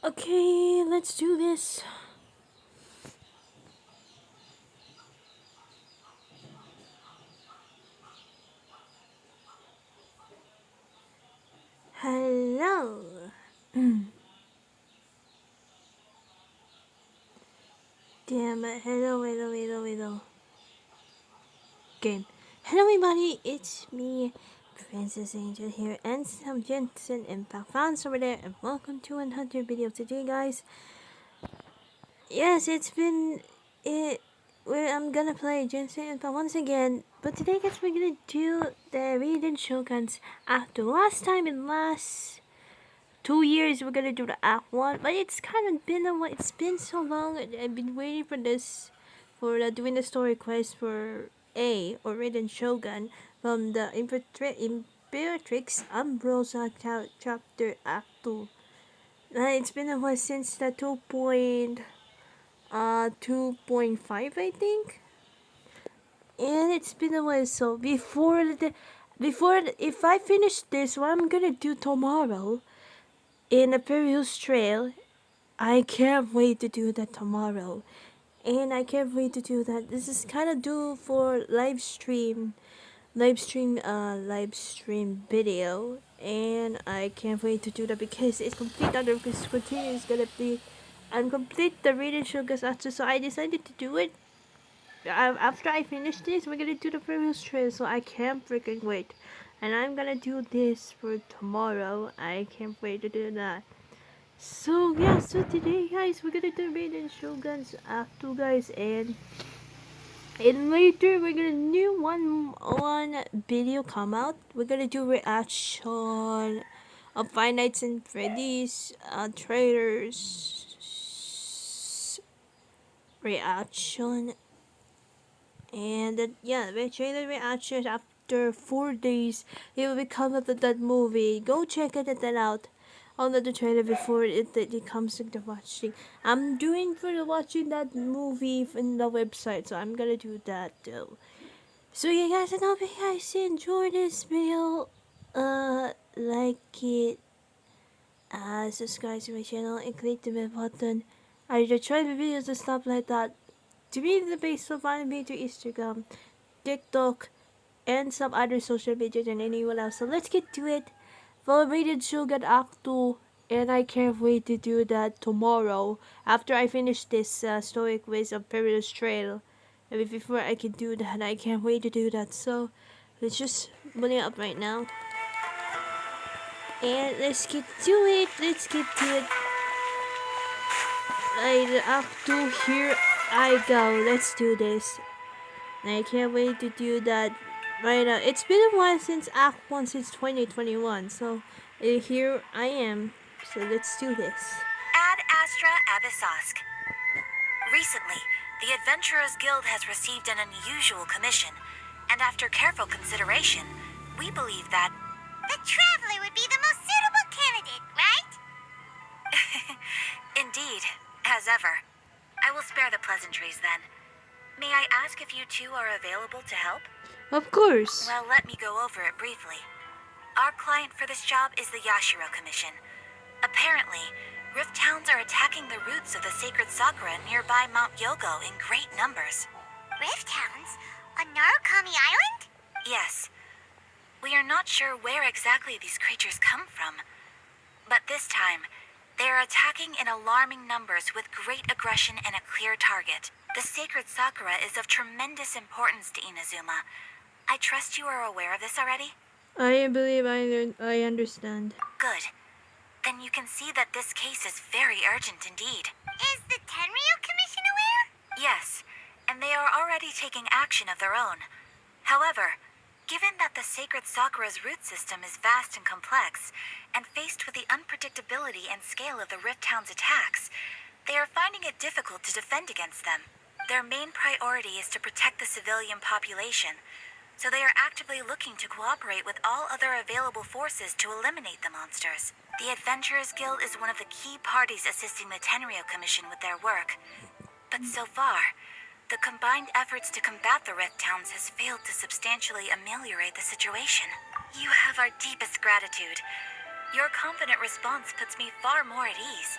Okay, let's do this. Hello. Damn it. Hello. Game. Hello, everybody. It's me, Princess Angel here, and some Jensen and fans over there, and welcome to another video today, guys. Yes, it's been it. Where I'm gonna play Genshin Impact once again, but today, guys, we're gonna do the Raiden Shoguns after last time in last 2 years. We're gonna do the Act 1, but it's kind of been a while. It's been so long. I've been waiting for this, for doing the story quest for A or Raiden Shogun from the Imperatrix Ambrosia chapter Act 2. It's been a while since the 2.5, I think, and it's been a while. So if I finish this, what I'm gonna do tomorrow in a Perilous trail, I can't wait to do that tomorrow. And I can't wait to do that. This is kind of due for live stream video. And I can't wait to do that because it's complete under continue is gonna be and complete the Raiden Shogun's after. So I decided to do it. After I finish this, we're gonna do the previous trail. So I can't freaking wait. And I'm gonna do this for tomorrow. I can't wait to do that. So yeah, so today, guys, we're gonna do Raiden Shogun's Act 2, guys, and later we're gonna do one video come out. We're gonna do reaction of Five Nights and Freddy's trailers reaction, and yeah, the trailer reaction after 4 days. It will become of that movie. Go check it out on the trailer before it comes to the watching. I'm doing for the watching that movie in the website, so I'm gonna do that though. So yeah, guys, and I hope you guys enjoy this video. Like it, subscribe to my channel, and click the bell button. I just try the videos and stuff like that. To me, the base of anime to Instagram, TikTok, and some other social media than anyone else. So let's get to it. Raiden Shogun Act 2, and I can't wait to do that tomorrow after I finish this story quiz of Perilous Trail. And before I can do that, I can't wait to do that. So let's just put it up right now. And let's get to it. Act 2, here I go. Let's do this. And I can't wait to do that right now. It's been a while since Act 1, since 2021. So here I am. So let's do this. Ad Astra Abyssosque. Recently, the Adventurers Guild has received an unusual commission, and after careful consideration, we believe that the Traveler would be the most suitable candidate, right? Indeed, as ever. I will spare the pleasantries then. May I ask if you two are available to help? Of course. Well, let me go over it briefly. Our client for this job is the Yashiro Commission. Apparently, Rift Hounds are attacking the roots of the sacred Sakura nearby Mount Yogo in great numbers. Rift Hounds? On Narukami Island? Yes. We are not sure where exactly these creatures come from. But this time, they are attacking in alarming numbers with great aggression and a clear target. The sacred Sakura is of tremendous importance to Inazuma. I trust you are aware of this already? I believe I understand. Good. Then you can see that this case is very urgent indeed. Is the Tenryu Commission aware? Yes, and they are already taking action of their own. However, given that the sacred Sakura's root system is vast and complex, and faced with the unpredictability and scale of the Rift Hound's attacks, they are finding it difficult to defend against them. Their main priority is to protect the civilian population, so they are actively looking to cooperate with all other available forces to eliminate the monsters. The Adventurers Guild is one of the key parties assisting the Tenryu Commission with their work. But so far, the combined efforts to combat the Rift Hounds has failed to substantially ameliorate the situation. You have our deepest gratitude. Your confident response puts me far more at ease.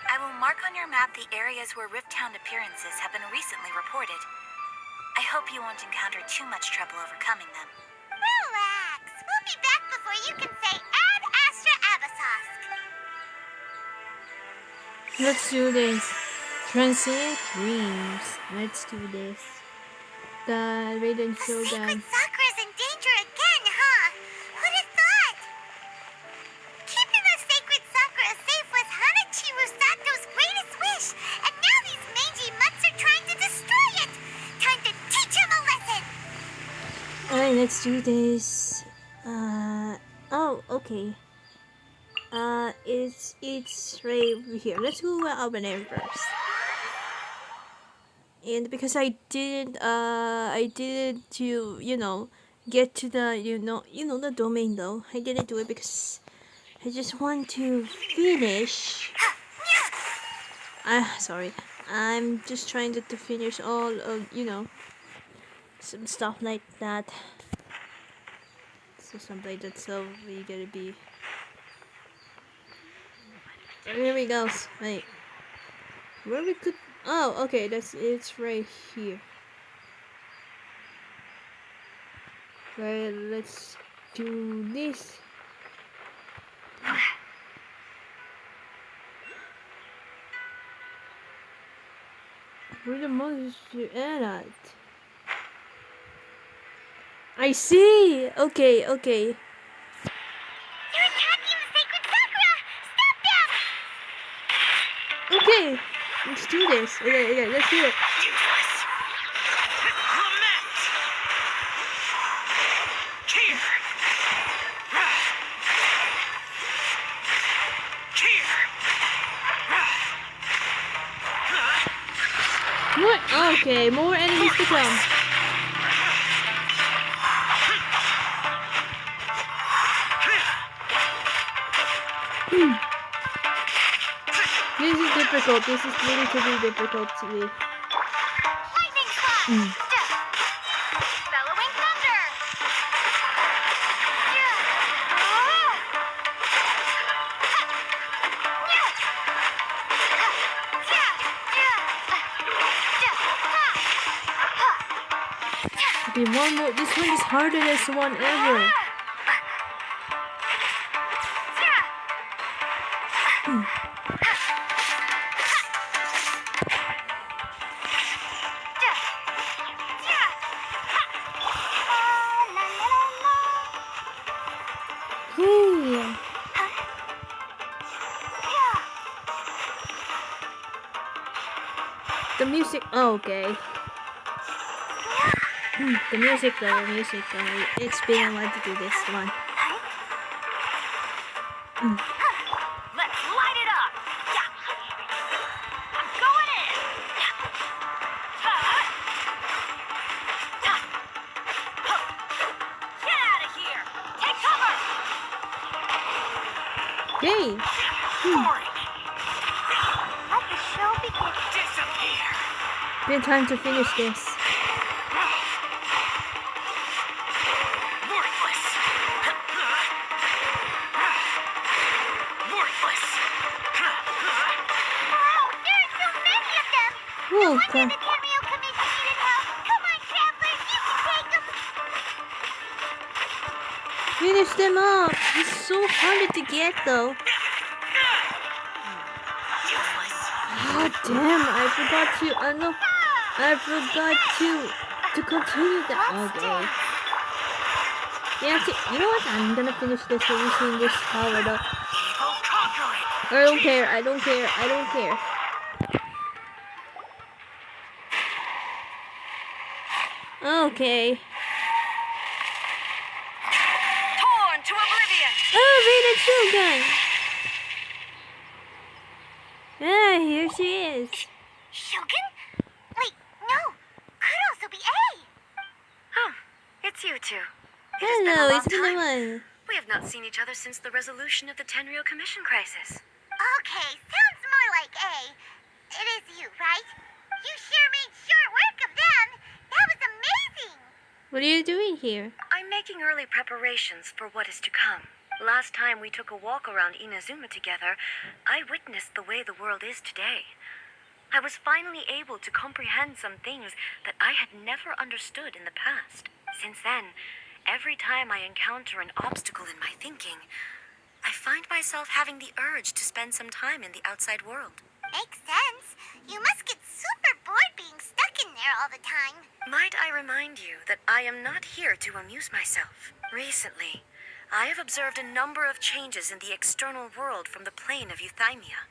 I will mark on your map the areas where Rift Town appearances have been recently reported. I hope you won't encounter too much trouble overcoming them. Relax. We'll be back before you can say Ad Astra Abasosk. Let's do this. Transient dreams. Let's do this. The Raiden The Shogun. sacred Sakura's in danger again, huh? Who'd have thought? Keeping the sacred Sakura safe was Hanachiru Sato's greatest wish, and now these mangy mutts are trying to destroy it. Time to teach him a lesson. Alright, let's do this. Oh, okay. It's right over here. Let's go open air first. And because I didn't to, get to the, the domain though. I didn't do it because I just want to finish. Sorry. I'm just trying to finish all of, some stuff like that. So something like that, so we gotta be. Here we go. Wait. Where we could. Oh, okay. It's right here. Right. Let's do this. Where the monster at? I see. Okay. They're attacking the sacred Sakura. Stop them! Okay. Let's do this. Okay. Let's do it. Useless. Lament. Here. Here. What? Okay. More enemies to come. This is difficult. This is really difficult to me. Lightning strike. Bellowing thunder. Okay, one more. This one is hardest one ever. Hey. The music. Oh, okay. The music though. It's been a while to do this one. Let's light it up. I'm going in. Get out of here. Take cover. Yay! Boring. Let the show begin. Disappear. Been time to finish this. Worthless. Worthless. Wow, there are so many of them. Oh, Wonder God. the Tenryou Commission needed help. Come on, travelers, you can take them. Finish them up. It's so hard to get though. Useless. Oh damn! I forgot to continue that. Okay. Yeah, actually, you know what? I'm gonna finish this using this power though. Evil conquering. I don't care. Okay. Torn to oblivion. Oh, Raiden Shogun! Ah, here she is. Shogun? Wait, no. Could also be A. Oh, it's you two. Hello, it's been a while. We have not seen each other since the resolution of the Tenryou Commission crisis. Okay, sounds more like A. It is you, right? You sure made short work of them. That was amazing. What are you doing here? I'm making early preparations for what is to come. Last time we took a walk around Inazuma together, I witnessed the way the world is today. I was finally able to comprehend some things that I had never understood in the past. Since then, every time I encounter an obstacle in my thinking, I find myself having the urge to spend some time in the outside world. Makes sense. You must get super bored being stuck in there all the time. Might I remind you that I am not here to amuse myself. Recently, I have observed a number of changes in the external world from the plane of Euthymia.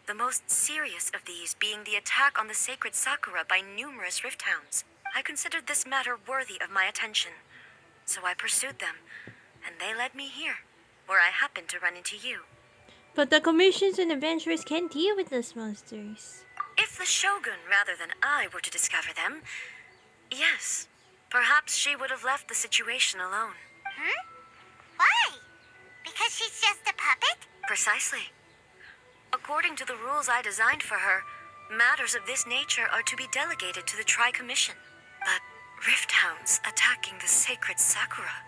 The most serious of these being the attack on the sacred Sakura by numerous rift hounds. I considered this matter worthy of my attention, so I pursued them, and they led me here, where I happened to run into you. But the commissions and adventurers can't deal with those monsters. If the Shogun rather than I were to discover them, yes, perhaps she would have left the situation alone. Why? Because she's just a puppet? Precisely. According to the rules I designed for her, matters of this nature are to be delegated to the Tri-Commission. But rift hounds attacking the sacred Sakura...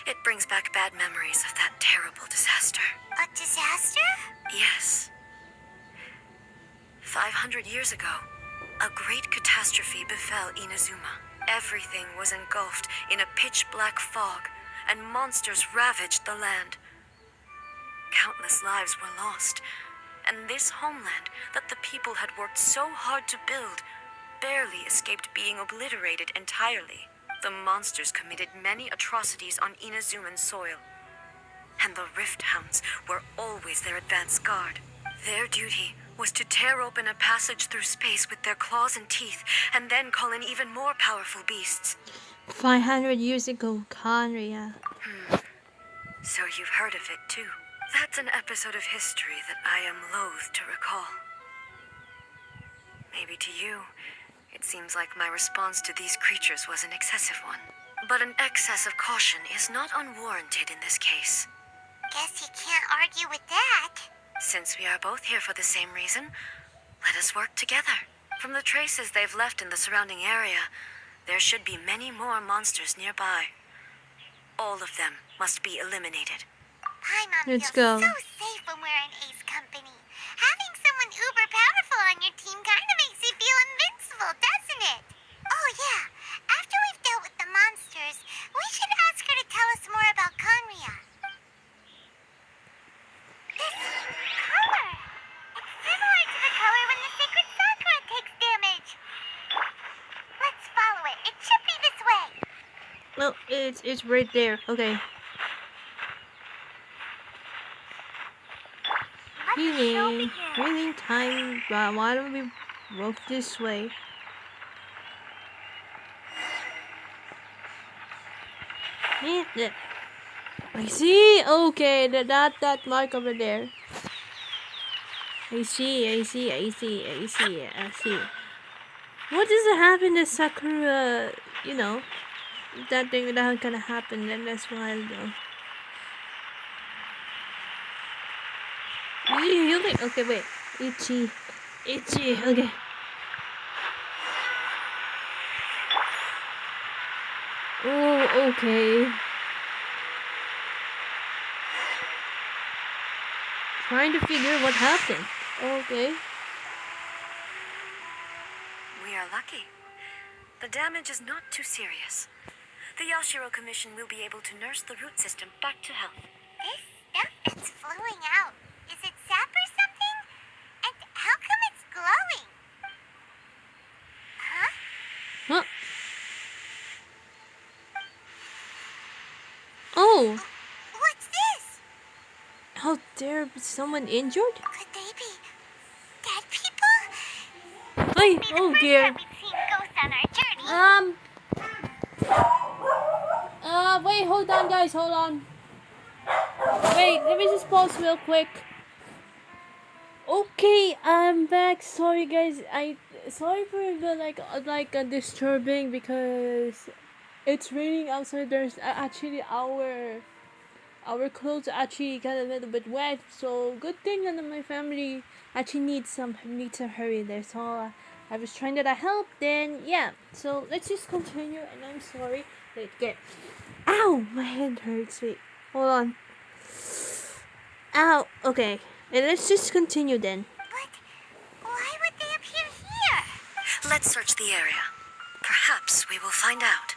It brings back bad memories of that terrible disaster. A disaster? Yes. 500 years ago, a great catastrophe befell Inazuma. Everything was engulfed in a pitch-black fog, and monsters ravaged the land. Countless lives were lost, and this homeland that the people had worked so hard to build barely escaped being obliterated entirely. The monsters committed many atrocities on Inazuman soil, and the rift hounds were always their advance guard. Their duty was to tear open a passage through space with their claws and teeth, and then call in even more powerful beasts. 500 years ago, Conria. So you've heard of it too. That's an episode of history that I am loath to recall. Maybe to you, it seems like my response to these creatures was an excessive one. But an excess of caution is not unwarranted in this case. Guess you can't argue with that. Since we are both here for the same reason, let us work together. From the traces they've left in the surrounding area, there should be many more monsters nearby. All of them must be eliminated. Paimon Let's feels go. so safe when we're in Ace Company. Having someone uber powerful on your team kind of makes you feel invincible, doesn't it? Oh yeah, after we've dealt with the monsters, we should ask her to tell us more about Conria. This color! It's similar to the color when the sacred Sakura takes damage. Let's follow it. It should be this way. Well, it's right there. Okay. Healing time. Why don't we walk this way? Yeah. I see. Okay, that mark over there. I see. What does it happen to Sakura? You know, that thing that gonna happen. Then that's why I go. Healing. Okay, wait. Itchy. Okay. Oh, okay. Trying to figure what happened. Okay. We are lucky. The damage is not too serious. The Yashiro Commission will be able to nurse the root system back to health. This stuff that's flowing out, is it sap or something? And how come it's glowing? Huh? Oh, What's this? how dare someone injured? Could they be dead people? Ay, Be the oh first dear. time we've seen ghosts on our journey. Wait, hold on, guys, hold on. Wait, let me just pause real quick. Okay, I'm back. Sorry, guys. Sorry for the disturbing because it's raining outside. There's actually our clothes actually got a little bit wet. So good thing that my family actually needs some hurry there. So I was trying to help. Then yeah. So let's just continue. And I'm sorry. Wait, get. Ow! My hand hurts. Wait, hold on. Ow! Okay. And let's just continue then. But why would they appear here? Let's search the area. Perhaps we will find out.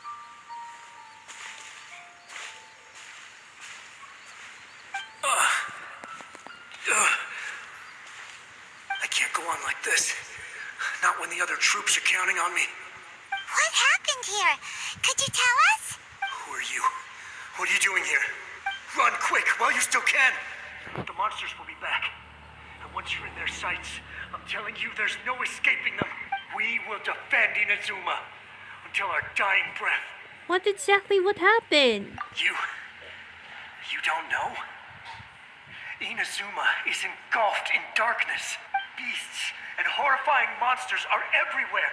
I can't go on like this. Not when the other troops are counting on me. What happened here? Could you tell us? Who are you? What are you doing here? Run quick while you still can. The monsters will be back. And once you're in their sights, I'm telling you there's no escaping them. We will defend Inazuma until our dying breath. What exactly what happened? You don't know? Inazuma is engulfed in darkness. Beasts and horrifying monsters are everywhere.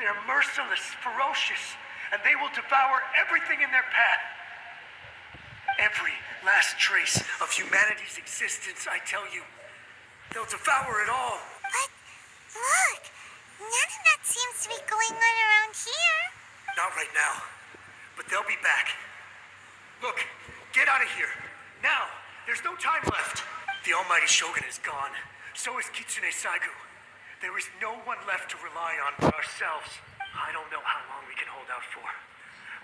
They're merciless, ferocious, and they will devour everything in their path. Every last trace of humanity's existence, I tell you. They'll devour it all. But look, none of that seems to be going on around here. Not right now, but they'll be back. Look, get out of here. Now, there's no time left. The almighty Shogun is gone. So is Kitsune Saigu. There is no one left to rely on but ourselves. I don't know how long we can hold out for.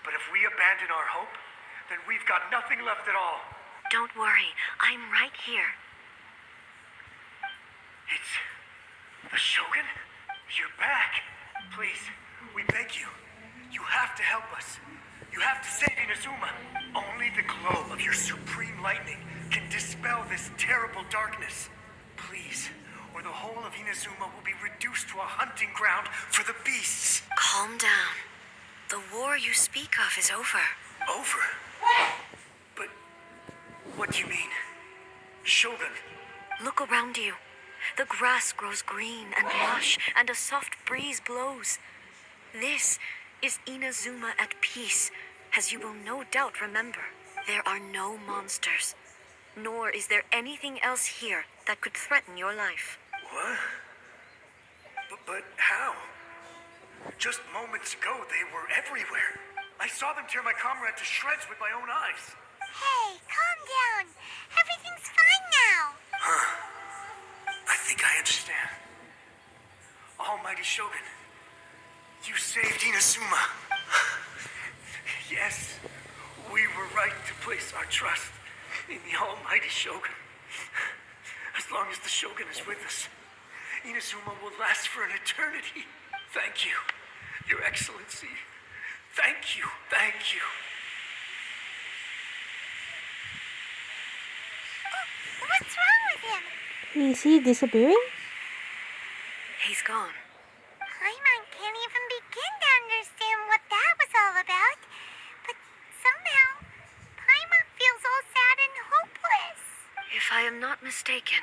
But if we abandon our hope, then we've got nothing left at all. Don't worry, I'm right here. It's the Shogun? You're back. Please, we beg you. You have to help us. You have to save Inazuma. Only the glow of your supreme lightning can dispel this terrible darkness. Please, or the whole of Inazuma will be reduced to a hunting ground for the beasts. Calm down. The war you speak of is over. Over? But what do you mean? Shogun? Look around you. The grass grows green and lush, and a soft breeze blows. This is Inazuma at peace, as you will no doubt remember. There are no monsters, nor is there anything else here that could threaten your life. What? But how? Just moments ago, they were everywhere. I saw them tear my comrade to shreds with my own eyes. Hey, calm down. Everything's fine now. I think I understand. Almighty Shogun, you saved Inazuma. Yes, we were right to place our trust in the Almighty Shogun. As long as the Shogun is with us, Inazuma will last for an eternity. Thank you, Your Excellency. Thank you, thank you. What's wrong with him? Is he disappearing? He's gone. Paimon can't even begin to understand what that was all about. But somehow, Paimon feels all sad and hopeless. If I am not mistaken,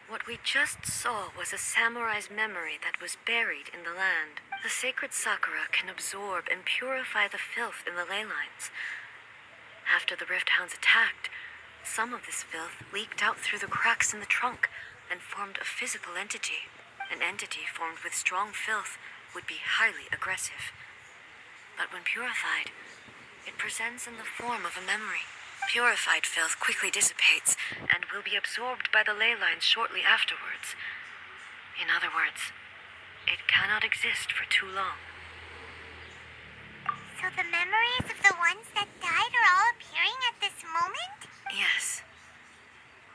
what we just saw was a samurai's memory that was buried in the land. The sacred sakura can absorb and purify the filth in the ley lines. After the Rift Hounds attacked, some of this filth leaked out through the cracks in the trunk and formed a physical entity. An entity formed with strong filth would be highly aggressive. But when purified, it presents in the form of a memory. Purified filth quickly dissipates and will be absorbed by the ley lines shortly afterwards. In other words, it cannot exist for too long. So the memories of the ones that died are all appearing at this moment? Yes.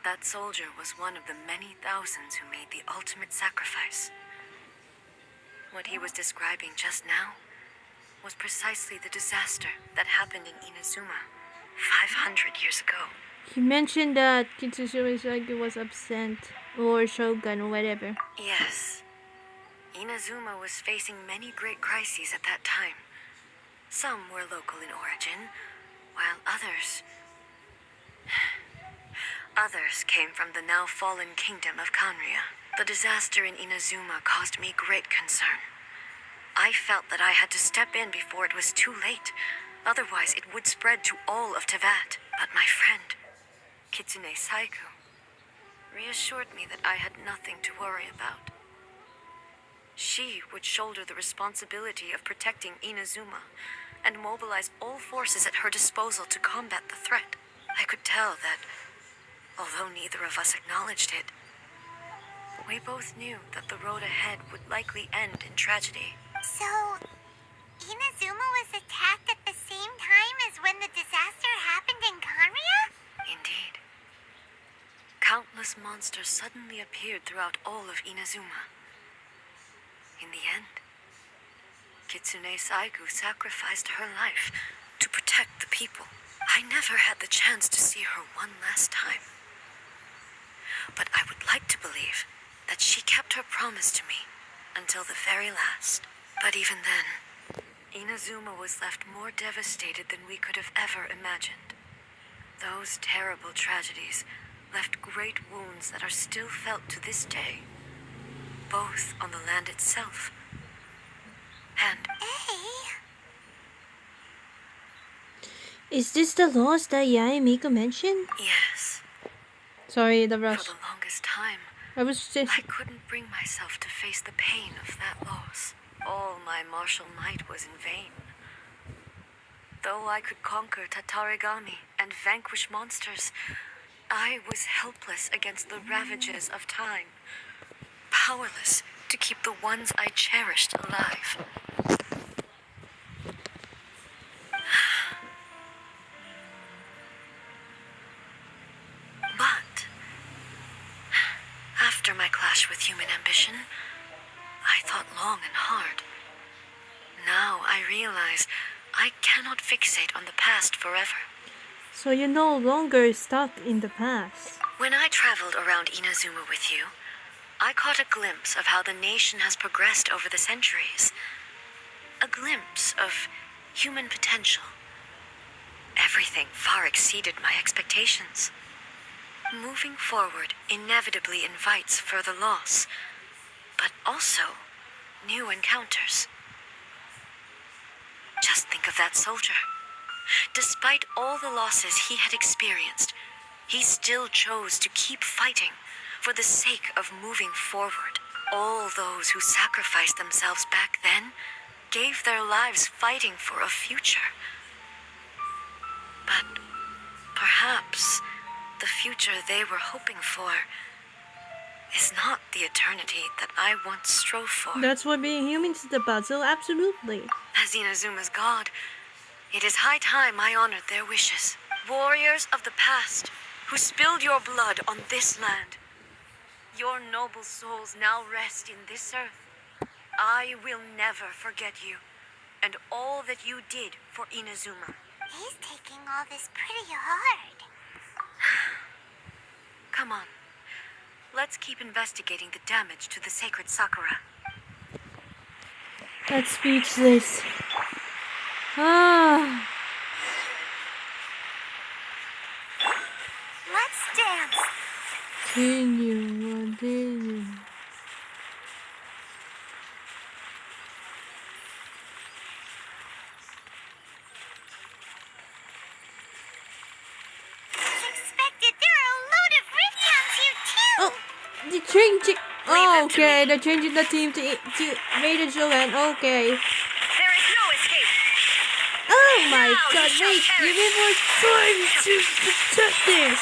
That soldier was one of the many thousands who made the ultimate sacrifice. What he was describing just now was precisely the disaster that happened in Inazuma 500 years ago. He mentioned that Kitsune Saigu was absent, or Shogun, or whatever. Yes. Inazuma was facing many great crises at that time. Some were local in origin, while others came from the now fallen kingdom of Kanria. The disaster in Inazuma caused me great concern. I felt that I had to step in before it was too late. Otherwise, it would spread to all of Teyvat. But my friend, Kitsune Saigu, reassured me that I had nothing to worry about. She would shoulder the responsibility of protecting Inazuma, and mobilize all forces at her disposal to combat the threat. I could tell that, although neither of us acknowledged it, we both knew that the road ahead would likely end in tragedy. So, Inazuma was attacked at the same time as when the disaster happened in Kanria? Indeed. Countless monsters suddenly appeared throughout all of Inazuma. In the end, Kitsune Saigu sacrificed her life to protect the people. I never had the chance to see her one last time. But I would like to believe that she kept her promise to me until the very last. But even then, Inazuma was left more devastated than we could have ever imagined. Those terrible tragedies left great wounds that are still felt to this day, both on the land itself and... Hey! Is this the loss that Yae Miko mentioned? Yes, Sorry, the for rush. the longest time, I was just... I couldn't bring myself to face the pain of that loss. All my martial might was in vain. Though I could conquer Tatarigami and vanquish monsters, I was helpless against the ravages of time, powerless to keep the ones I cherished alive. But after my clash with human ambition, I thought long and hard. Now I realize I cannot fixate on the past forever. So you're no longer stuck in the past. When I traveled around Inazuma with you, I caught a glimpse of how the nation has progressed over the centuries. A glimpse of human potential. Everything far exceeded my expectations. Moving forward inevitably invites further loss, but also new encounters. Just think of that soldier. Despite all the losses he had experienced, he still chose to keep fighting for the sake of moving forward. All those who sacrificed themselves back then gave their lives fighting for a future. But perhaps the future they were hoping for is not the eternity that I once strove for. That's what being human is about, so absolutely. As Inazuma's god, it is high time I honored their wishes. Warriors of the past, who spilled your blood on this land. Your noble souls now rest in this earth. I will never forget you, and all that you did for Inazuma. He's taking all this pretty hard. Come on. Let's keep investigating the damage to the sacred Sakura. That's speechless. Ah. Let's dance. Continue. As expected, there are a load of rift towns here too. Oh, they're changing. Leave Oh, them to okay, me. they're changing the team to Raiden Shogun. Okay. There is no escape. Oh my Now you god, shall wait, perish. give me more time to protect this.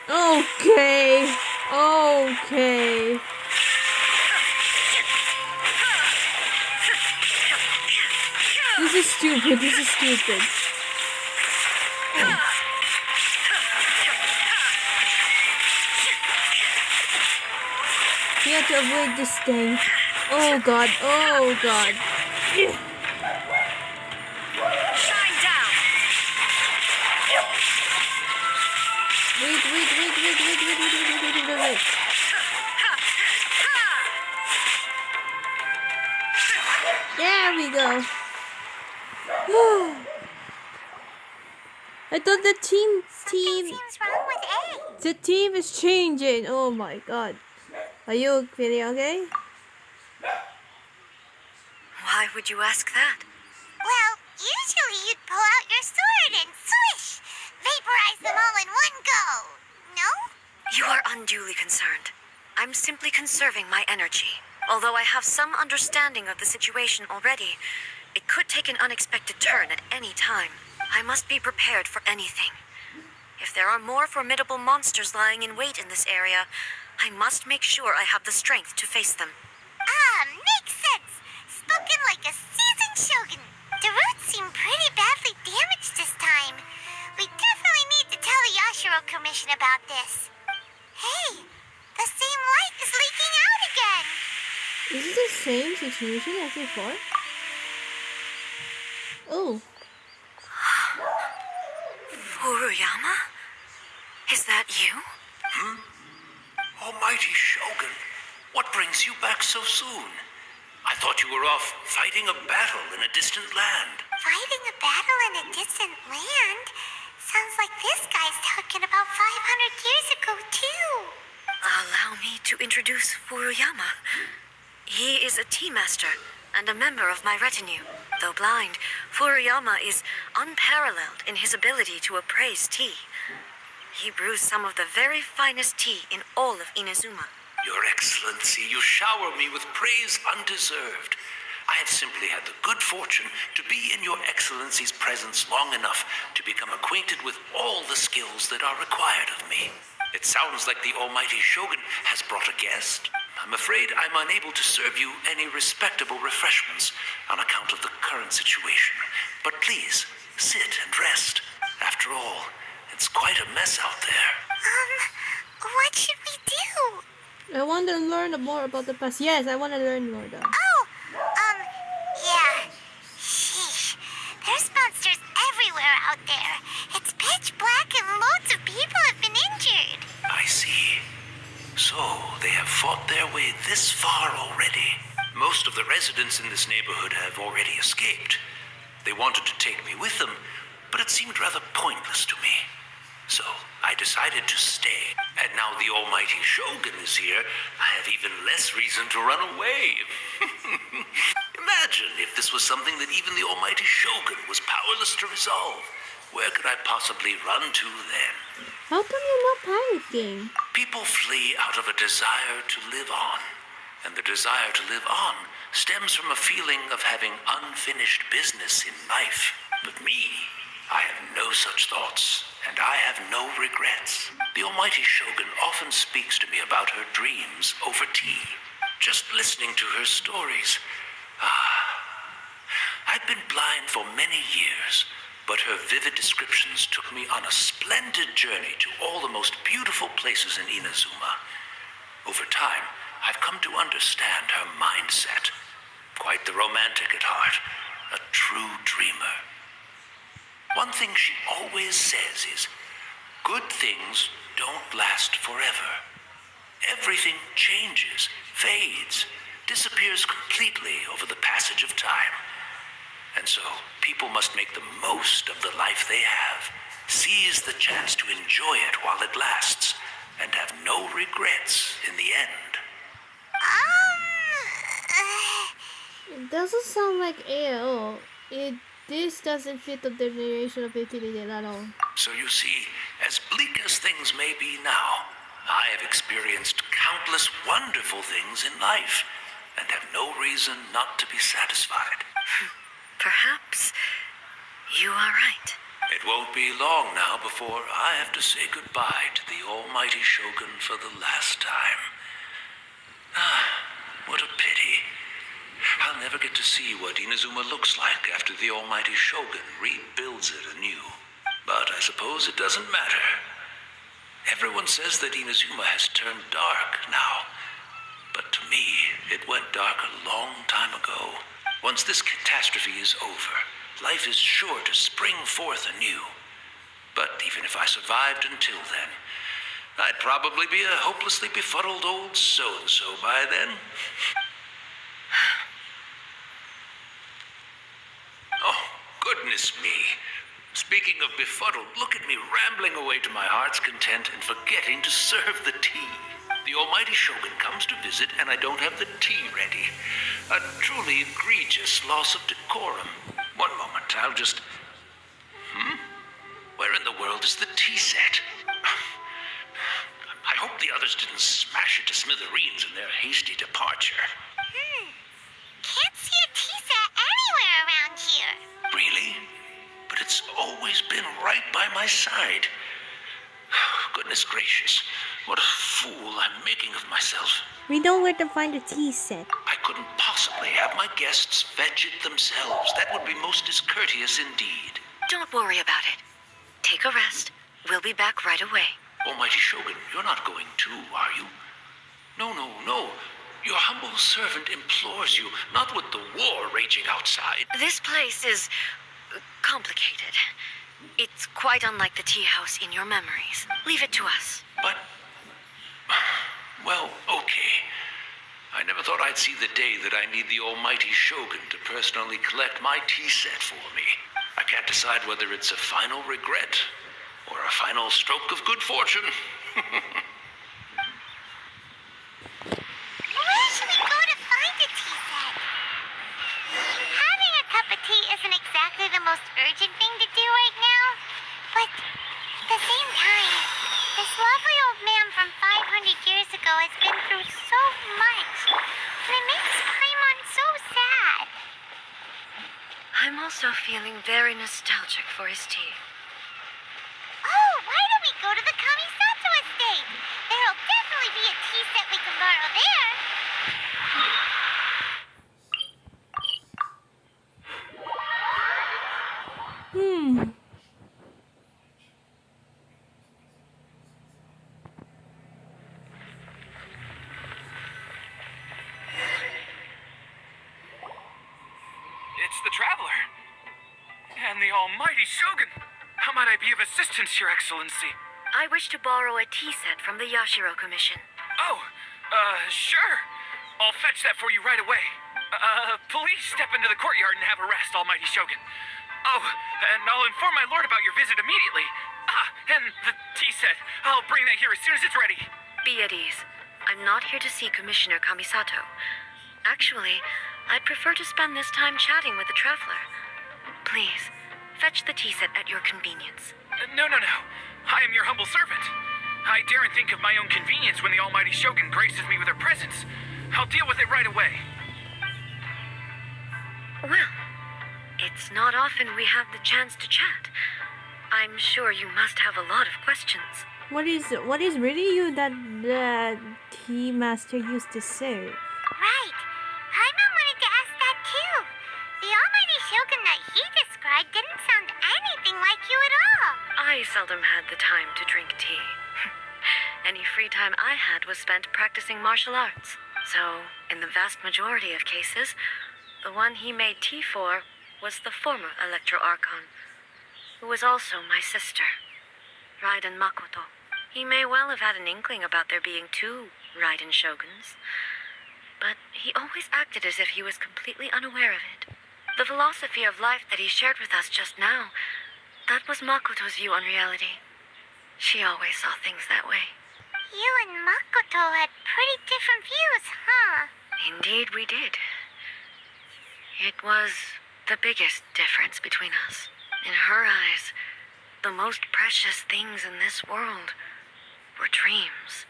Okay. Okay. This is stupid. This is stupid. We have to avoid this thing. Oh god. Oh god. Shine down. Wait. There we go. I thought the team Seems wrong with A. the team is changing. Oh my god. Are you feeling okay? Why would you ask that? Well, usually you'd pull out your sword and swish! Vaporize them all in one go! No? You are unduly concerned. I'm simply conserving my energy. Although I have some understanding of the situation already, it could take an unexpected turn at any time. I must be prepared for anything. If there are more formidable monsters lying in wait in this area, I must make sure I have the strength to face them. Makes sense. Spoken like a seasoned shogun. The roots seem pretty badly damaged this time. We definitely need to tell the Yashiro Commission about this. Hey, the same light is leaking out again. Is it the same situation as before? Oh, Furuyama? Is that you? Almighty Shogun, what brings you back so soon? I thought you were off fighting a battle in a distant land. Fighting a battle in a distant land? Sounds like this guy's talking about 500 years ago, too. Allow me to introduce Furuyama. He is a tea master and a member of my retinue. Though blind, Furuyama is unparalleled in his ability to appraise tea. He brews some of the very finest tea in all of Inazuma. Your Excellency, you shower me with praise undeserved. I have simply had the good fortune to be in your Excellency's presence long enough to become acquainted with all the skills that are required of me. It sounds like the Almighty Shogun has brought a guest. I'm afraid I'm unable to serve you any respectable refreshments on account of the current situation. But please, sit and rest. After all, it's quite a mess out there. What should we do? I want to learn more about the past. Yes, I want to learn more though. Yeah. Sheesh. There's monsters everywhere out there. It's pitch black and loads of people have been injured. I see. So, they have fought their way this far already. Most of the residents in this neighborhood have already escaped. They wanted to take me with them, but it seemed rather pointless to me. So, I decided to stay. And now the Almighty Shogun is here, I have even less reason to run away. Imagine if this was something that even the Almighty Shogun was powerless to resolve. Where could I possibly run to then? How come you're not panicking? People flee out of a desire to live on. And the desire to live on stems from a feeling of having unfinished business in life. But me, I have no such thoughts, and I have no regrets. The Almighty Shogun often speaks to me about her dreams over tea. Just listening to her stories. I've been blind for many years, but her vivid descriptions took me on a splendid journey to all the most beautiful places in Inazuma. Over time, I've come to understand her mindset. Quite the romantic at heart, a true dreamer. One thing she always says is, good things don't last forever. Everything changes, fades, disappears completely over the passage of time. And so, people must make the most of the life they have, seize the chance to enjoy it while it lasts, and have no regrets in the end. It doesn't sound like AO. This doesn't fit the definition of utility at all. So you see, as bleak as things may be now, I have experienced countless wonderful things in life, and have no reason not to be satisfied. Perhaps you are right. It won't be long now before I have to say goodbye to the Almighty Shogun for the last time. What a pity. I'll never get to see what Inazuma looks like after the Almighty Shogun rebuilds it anew. But I suppose it doesn't matter. Everyone says that Inazuma has turned dark now. But to me, it went dark a long time ago. Once this catastrophe is over, life is sure to spring forth anew. But even if I survived until then, I'd probably be a hopelessly befuddled old so-and-so by then. Oh, goodness me. Speaking of befuddled, look at me rambling away to my heart's content and forgetting to serve the tea. The Almighty Shogun comes to visit and I don't have the tea ready. A truly egregious loss of decorum. One moment, I'll just... Where in the world is the tea set? I hope the others didn't smash it to smithereens in their hasty departure. always been right by my side. Goodness gracious, what a fool I'm making of myself. We know where to find the tea set. I couldn't possibly have my guests fetch it themselves. That would be most discourteous indeed. Don't worry about it. Take a rest. We'll be back right away. Almighty Shogun, you're not going too, are you? No, no, no. Your humble servant implores you, not with the war raging outside. This place is complicated. It's quite unlike the tea house in your memories. Leave it to us. But, well, okay. I never thought I'd see the day that I need the almighty Shogun to personally collect my tea set for me. I can't decide whether it's a final regret or a final stroke of good fortune. Where should we go to find a tea set? Having a cup of tea isn't exactly the most urgent thing to do right now, but at the same time, this lovely old man from 500 years ago has been through so much, and it makes Paimon so sad. I'm also feeling very nostalgic for his tea. Oh, why don't we go to the Kamisato estate? There'll definitely be a tea set we can borrow there. It's the Traveler. And the almighty Shogun. How might I be of assistance, Your Excellency? I wish to borrow a tea set from the Yashiro Commission. Oh, sure. I'll fetch that for you right away. Please step into the courtyard and have a rest, almighty Shogun. Oh, and I'll inform my lord about your visit immediately. Ah, and the tea set. I'll bring that here as soon as it's ready. Be at ease. I'm not here to see Commissioner Kamisato. Actually, I'd prefer to spend this time chatting with the Traveler. Please, fetch the tea set at your convenience. No. I am your humble servant. I daren't think of my own convenience when the almighty Shogun graces me with her presence. I'll deal with it right away. Well, it's not often we have the chance to chat. I'm sure you must have a lot of questions. What is really you that the tea master used to serve? Right. Paimon wanted to ask that too. The almighty Shogun that he described didn't sound anything like you at all. I seldom had the time to drink tea. Any free time I had was spent practicing martial arts. So, in the vast majority of cases, the one he made tea for was the former Electro Archon, who was also my sister, Raiden Makato. He may well have had an inkling about there being two Raiden Shoguns, but he always acted as if he was completely unaware of it. The philosophy of life that he shared with us just now, that was Makoto's view on reality. She always saw things that way. You and Makoto had pretty different views, huh? Indeed we did. It was the biggest difference between us. In her eyes, the most precious things in this world were dreams.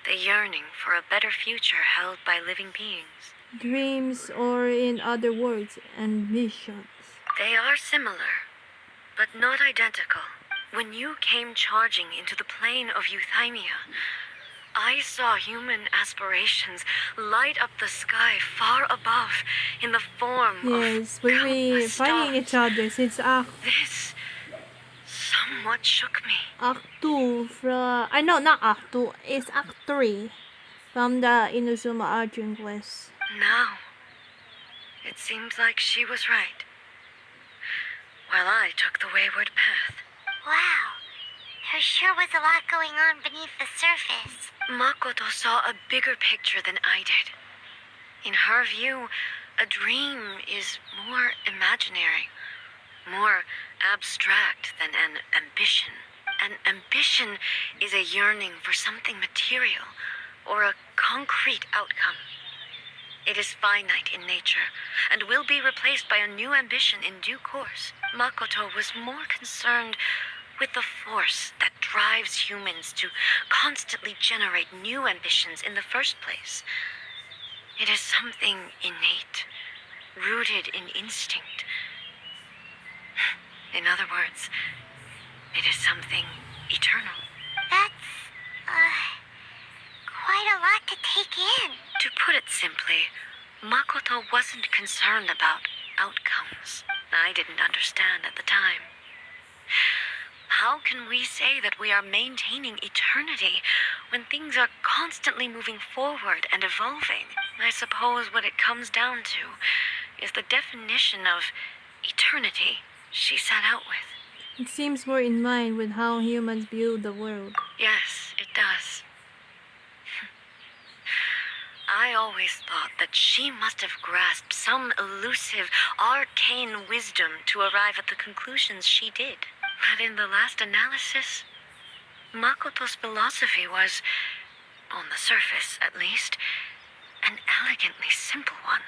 The yearning for a better future held by living beings. Dreams, or in other words, ambitions. They are similar, but not identical. When you came charging into the plane of Euthymia, I saw human aspirations light up the sky far above in the form Yes, of when we countless finding each stars. other since Act This somewhat shook me. 2 from not Act 2, it's Act 3 from the Inazuma Arjun quest. Now, it seems like she was right, while I took the wayward path. Wow. There sure was a lot going on beneath the surface. Makoto saw a bigger picture than I did. In her view, a dream is more imaginary, more abstract than an ambition. An ambition is a yearning for something material or a concrete outcome. It is finite in nature and will be replaced by a new ambition in due course. Makoto was more concerned with the force that drives humans to constantly generate new ambitions in the first place. It is something innate, rooted in instinct. In other words, something eternal. That's, quite a lot to take in. To put it simply, Makoto wasn't concerned about outcomes. I didn't understand at the time. How can we say that we are maintaining eternity when things are constantly moving forward and evolving? I suppose what it comes down to is the definition of eternity she set out with. It seems more in line with how humans view the world. Yes, it does. I always thought that she must have grasped some elusive, arcane wisdom to arrive at the conclusions she did. But in the last analysis, Makoto's philosophy was, on the surface at least, an elegantly simple one.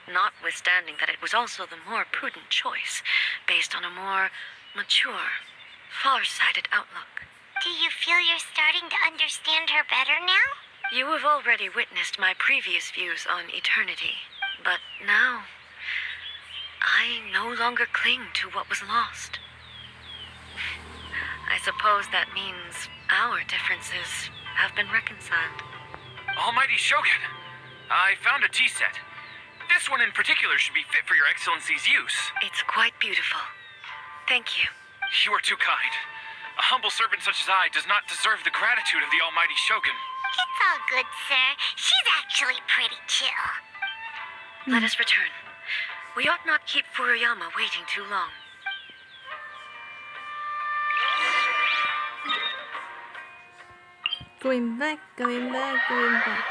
Notwithstanding that it was also the more prudent choice, based on a more mature, far-sighted outlook. Do you feel you're starting to understand her better now? You have already witnessed my previous views on eternity, but now I no longer cling to what was lost. I suppose that means our differences have been reconciled. Almighty Shogun, I found a tea set. This one in particular should be fit for your Excellency's use. It's quite beautiful. Thank you. You are too kind. A humble servant such as I does not deserve the gratitude of the Almighty Shogun. It's all good, sir. She's actually pretty chill. Let us return. We ought not keep Furuyama waiting too long. Going back, going back, going back.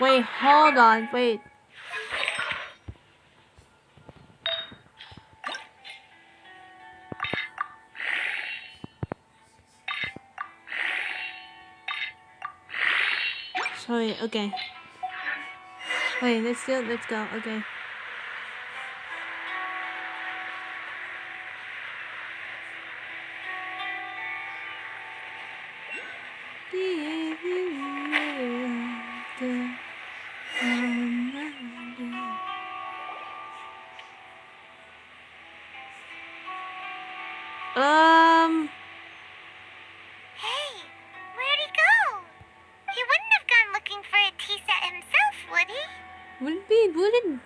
Wait, hold on, wait. Sorry, okay. Wait, let's go, okay. Hey, where'd he go? He wouldn't have gone looking for a tea set himself, would he?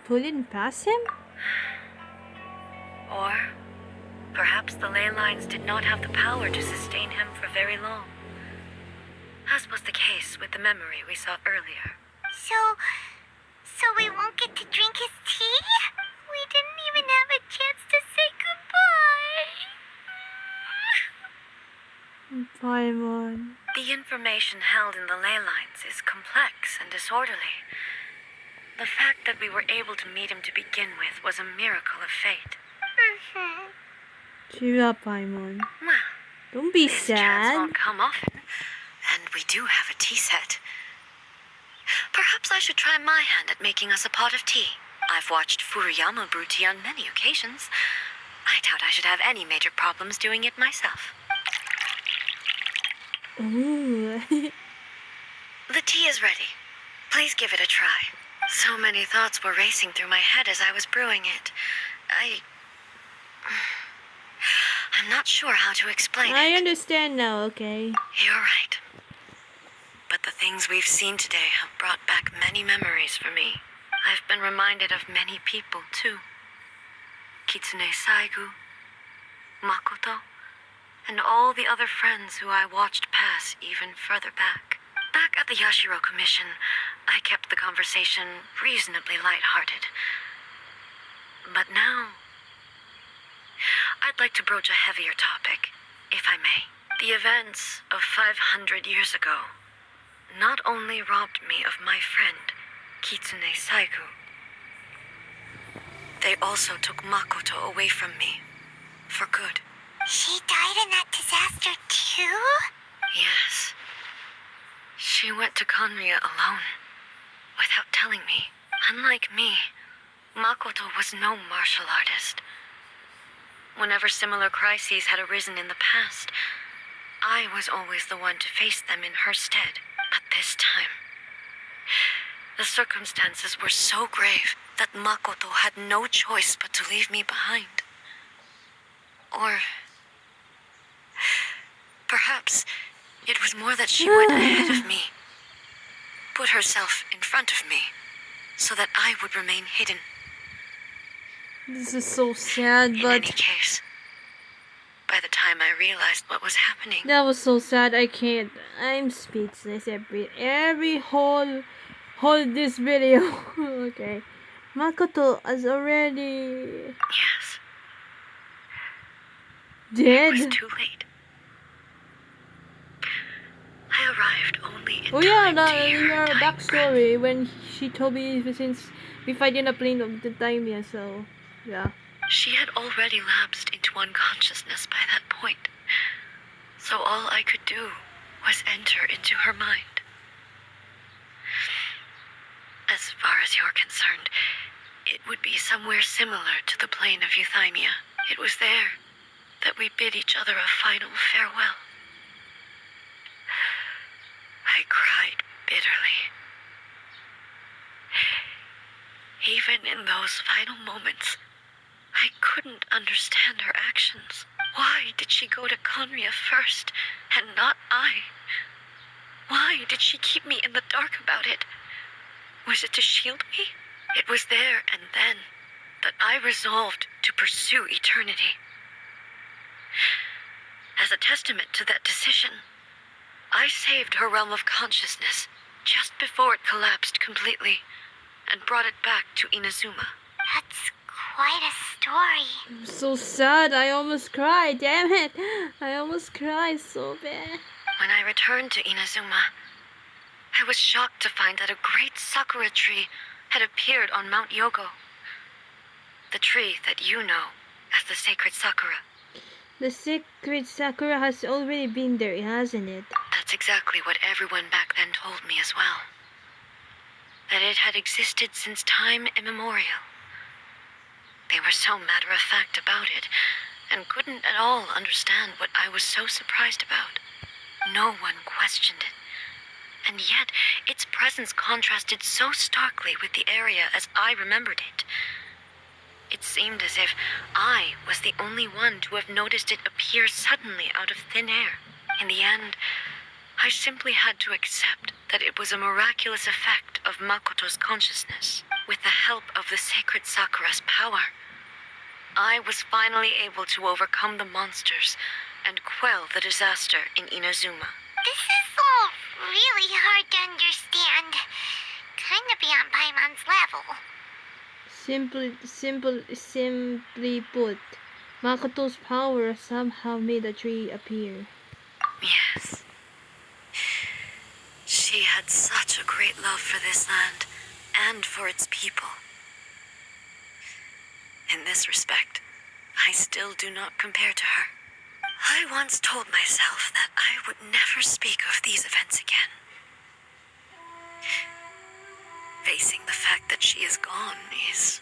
Wouldn't pass him? Or perhaps the ley lines did not have the power to sustain him for very long, as was the case with the memory we saw earlier. So we won't get to drink his tea? We didn't even have a chance to say goodbye. Paimon. The information held in the ley lines is complex and disorderly. The fact that we were able to meet him to begin with was a miracle of fate. Cheer up, Paimon. Well, Don't be this chance sad. won't come often, and we do have a tea set. Perhaps I should try my hand at making us a pot of tea. I've watched Furuyama brew tea on many occasions. I doubt I should have any major problems doing it myself. Ooh. The tea is ready. Please give it a try. So many thoughts were racing through my head as I was brewing it. I'm not sure how to explain I it. understand now, okay. You're right. But the things we've seen today have brought back many memories for me. I've been reminded of many people, too. Kitsune Saigu, Makoto, and all the other friends who I watched pass even further back. Back at the Yashiro Commission, I kept the conversation reasonably lighthearted. But now, I'd like to broach a heavier topic, if I may. The events of 500 years ago not only robbed me of my friend, Kitsune Saigu, they also took Makoto away from me, for good. She died in that disaster too? Yes. She went to Konria alone, without telling me. Unlike me, Makoto was no martial artist. Whenever similar crises had arisen in the past, I was always the one to face them in her stead. But this time, the circumstances were so grave that Makoto had no choice but to leave me behind. Or perhaps it was more that she went ahead of me, put herself in front of me, so that I would remain hidden. This is so sad, In but any case, by the time I realized what was happening, that was so sad. I can't. I'm speechless. Every whole this video. Okay, Makoto is already yes, it dead. was too late. I arrived only in Oh yeah, time to hear her your dying backstory when she told me since we fight in a plane of the time, yeah. So yeah. She had already lapsed into unconsciousness by that point, so all I could do was enter into her mind. As far as you're concerned, it would be somewhere similar to the plane of Euthymia. It was there that we bid each other a final farewell. I cried bitterly. Even in those final moments, I couldn't understand her actions. Why did she go to Conria first, and not I? Why did she keep me in the dark about it? Was it to shield me? It was there and then that I resolved to pursue eternity. As a testament to that decision, I saved her realm of consciousness just before it collapsed completely and brought it back to Inazuma. That's quite a story. I'm so sad. I almost cried. Damn it! I almost cried so bad. When I returned to Inazuma, I was shocked to find that a great sakura tree had appeared on Mount Yogo. The tree that you know as the sacred sakura. The sacred sakura has already been there, hasn't it? That's exactly what everyone back then told me as well. That it had existed since time immemorial. They were so matter-of-fact about it, and couldn't at all understand what I was so surprised about. No one questioned it. And yet, its presence contrasted so starkly with the area as I remembered it. It seemed as if I was the only one to have noticed it appear suddenly out of thin air. In the end, I simply had to accept that it was a miraculous effect of Makoto's consciousness. With the help of the sacred Sakura's power, I was finally able to overcome the monsters and quell the disaster in Inazuma. This is all really hard to understand. Kinda beyond Paimon's level. Simply put, Makoto's power somehow made a tree appear. Yes. She had such a great love for this land and for its people. In this respect, I still do not compare to her. I once told myself that I would never speak of these events again. Facing the fact that she is gone is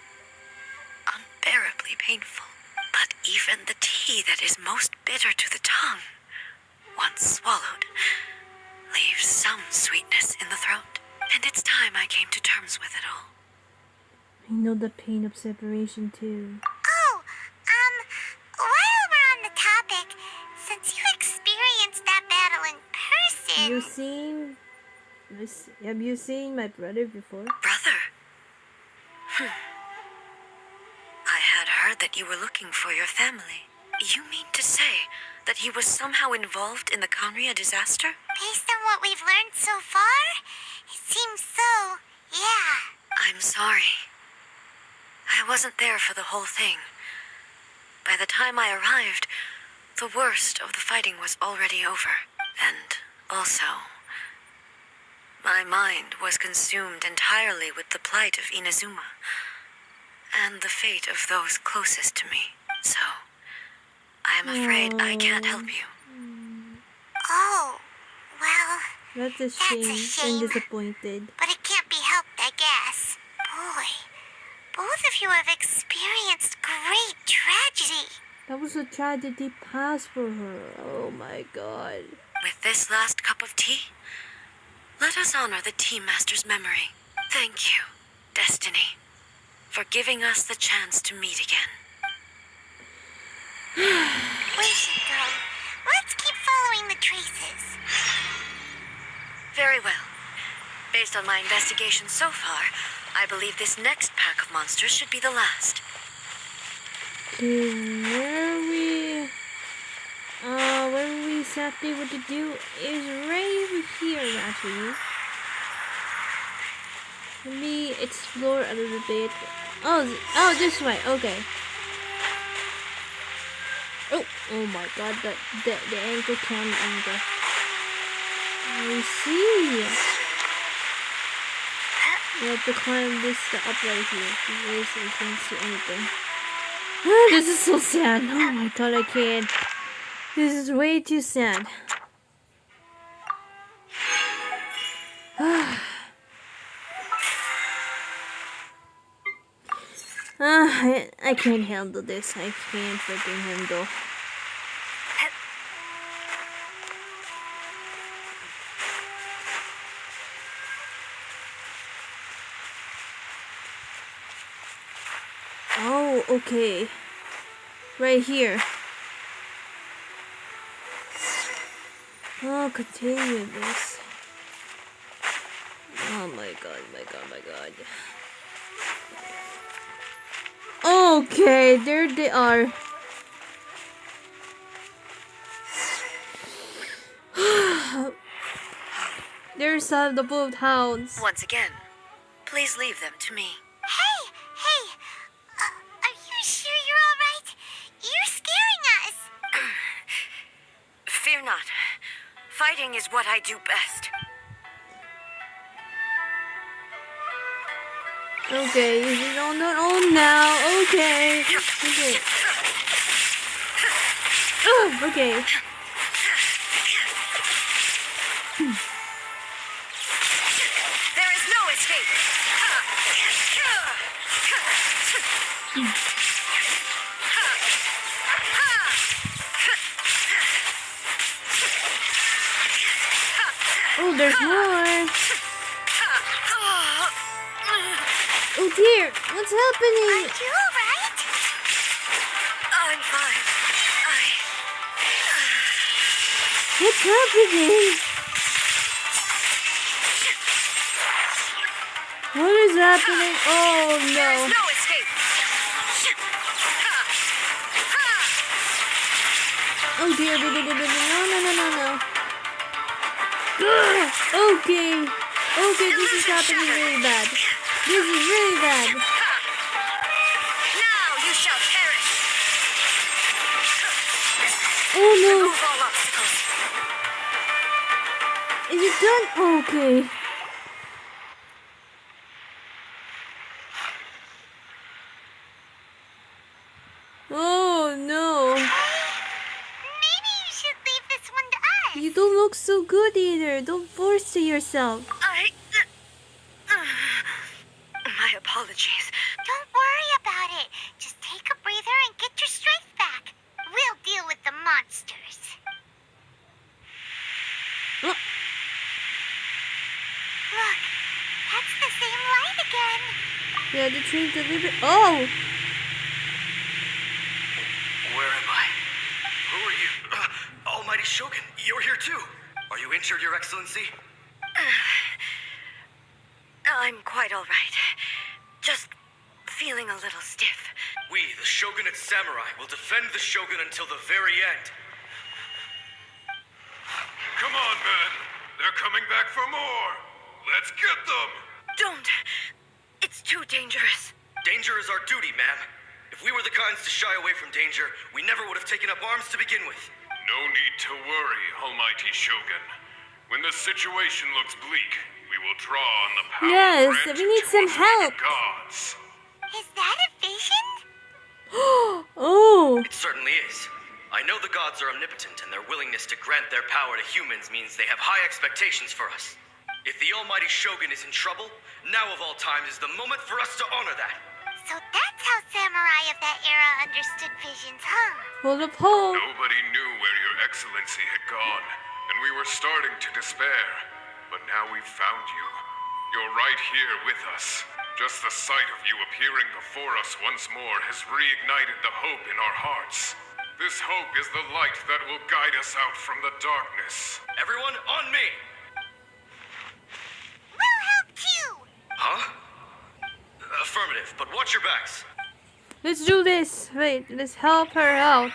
unbearably painful. But even the tea that is most bitter to the tongue, once swallowed, leaves some sweetness in the throat. And it's time I came to terms with it all. I know the pain of separation too. Oh, while we're on the topic, since you experienced that battle in person... Have you seen my brother before? Brother? I had heard that you were looking for your family. You mean to say that he was somehow involved in the Conria disaster? Based on what we've learned so far, it seems so, yeah. I'm sorry. I wasn't there for the whole thing. By the time I arrived, the worst of the fighting was already over. And also, my mind was consumed entirely with the plight of Inazuma and the fate of those closest to me. So, I am afraid I can't help you. Oh, well, That's a a shame. shame. I'm disappointed. but it can't be helped, I guess. Boy, both of you have experienced great tragedy. That was a tragedy past for her. Oh my god. With this last cup of tea, let us honor the Team Master's memory. Thank you, Destiny, for giving us the chance to meet again. We should go. Let's keep following the traces. Very well. Based on my investigation so far, I believe this next pack of monsters should be the last. Okay, where we exactly what to do is right over here, actually. Let me explore a little bit. Oh, this way. Okay. Oh my god, the ankle cam angle. I see. We have to climb this up right here. Because I can't see anything. This is so sad. Oh my god, I can't. This is way too sad. I can't handle this. I can't freaking handle. Oh, okay. Right here. Oh, continue this. Oh my god, my god, my god. Okay, there they are. There's the both hounds. Once again, please leave them to me. Hey! Are you sure you're alright? You're scaring us! Fear not. Fighting is what I do best. Okay, no, now. Okay. Okay. There is no escape. Oh, there's more. Oh dear, what's happening? Are you alright? I'm fine. What's happening? What is happening? Oh There is no. no escape. Oh dear, no. Ugh, okay, this is happening really bad. This is really bad. Now you shall perish. Oh Remove all obstacles. no, is it done? Okay. Oh no, Maybe you should leave this one to us. you don't look so good either. Don't force yourself. My apologies. Don't worry about it. Just take a breather and get your strength back. We'll deal with the monsters. Oh. Look, that's the same light again. Yeah, the train delivery. Oh, Where am I? Who are you? Almighty Shogun, you're here too. Are you injured, Your Excellency? I'm quite all right. Just feeling a little stiff. We, the Shogunate Samurai, will defend the Shogun until the very end. Come on, men. They're coming back for more. Let's get them. Don't. It's too dangerous. Danger is our duty, ma'am. If we were the kinds to shy away from danger, we never would have taken up arms to begin with. No need to worry, Almighty Shogun. When the situation looks bleak, we will draw on the power Yes, granted we need to some us by help. the gods. Is that a vision? oh, It certainly is. I know the gods are omnipotent, and their willingness to grant their power to humans means they have high expectations for us. If the Almighty Shogun is in trouble, now of all times is the moment for us to honor that. So that's how samurai of that era understood visions, huh? Hold up, hold. Nobody knew where your excellency had gone, and we were starting to despair. But now we've found you. You're right here with us. Just the sight of you appearing before us once more has reignited the hope in our hearts. This hope is the light that will guide us out from the darkness. Everyone, on me! We'll help too! Huh? Affirmative, but watch your backs. Let's do this. Wait, let's help her out.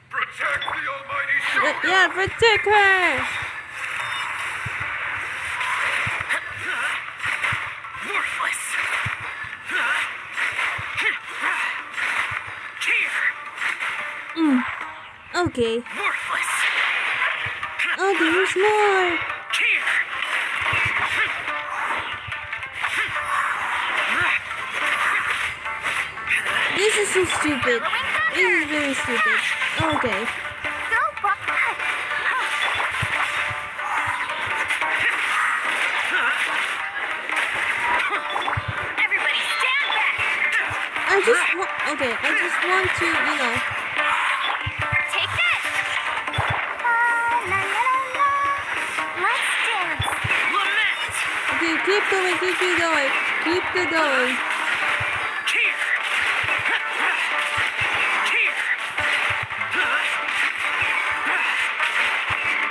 Protect the almighty Shogun! Yeah, protect her. Worthless! Here! Okay. Worthless! Oh, there's more. Here! This is so stupid. This is very stupid. Okay. Go, Buckhead! Everybody stand back! I just want to, you know. Take this! La la la la. Let's dance. Lament! Okay, keep going, keep it going. Keep it going. Here! Here!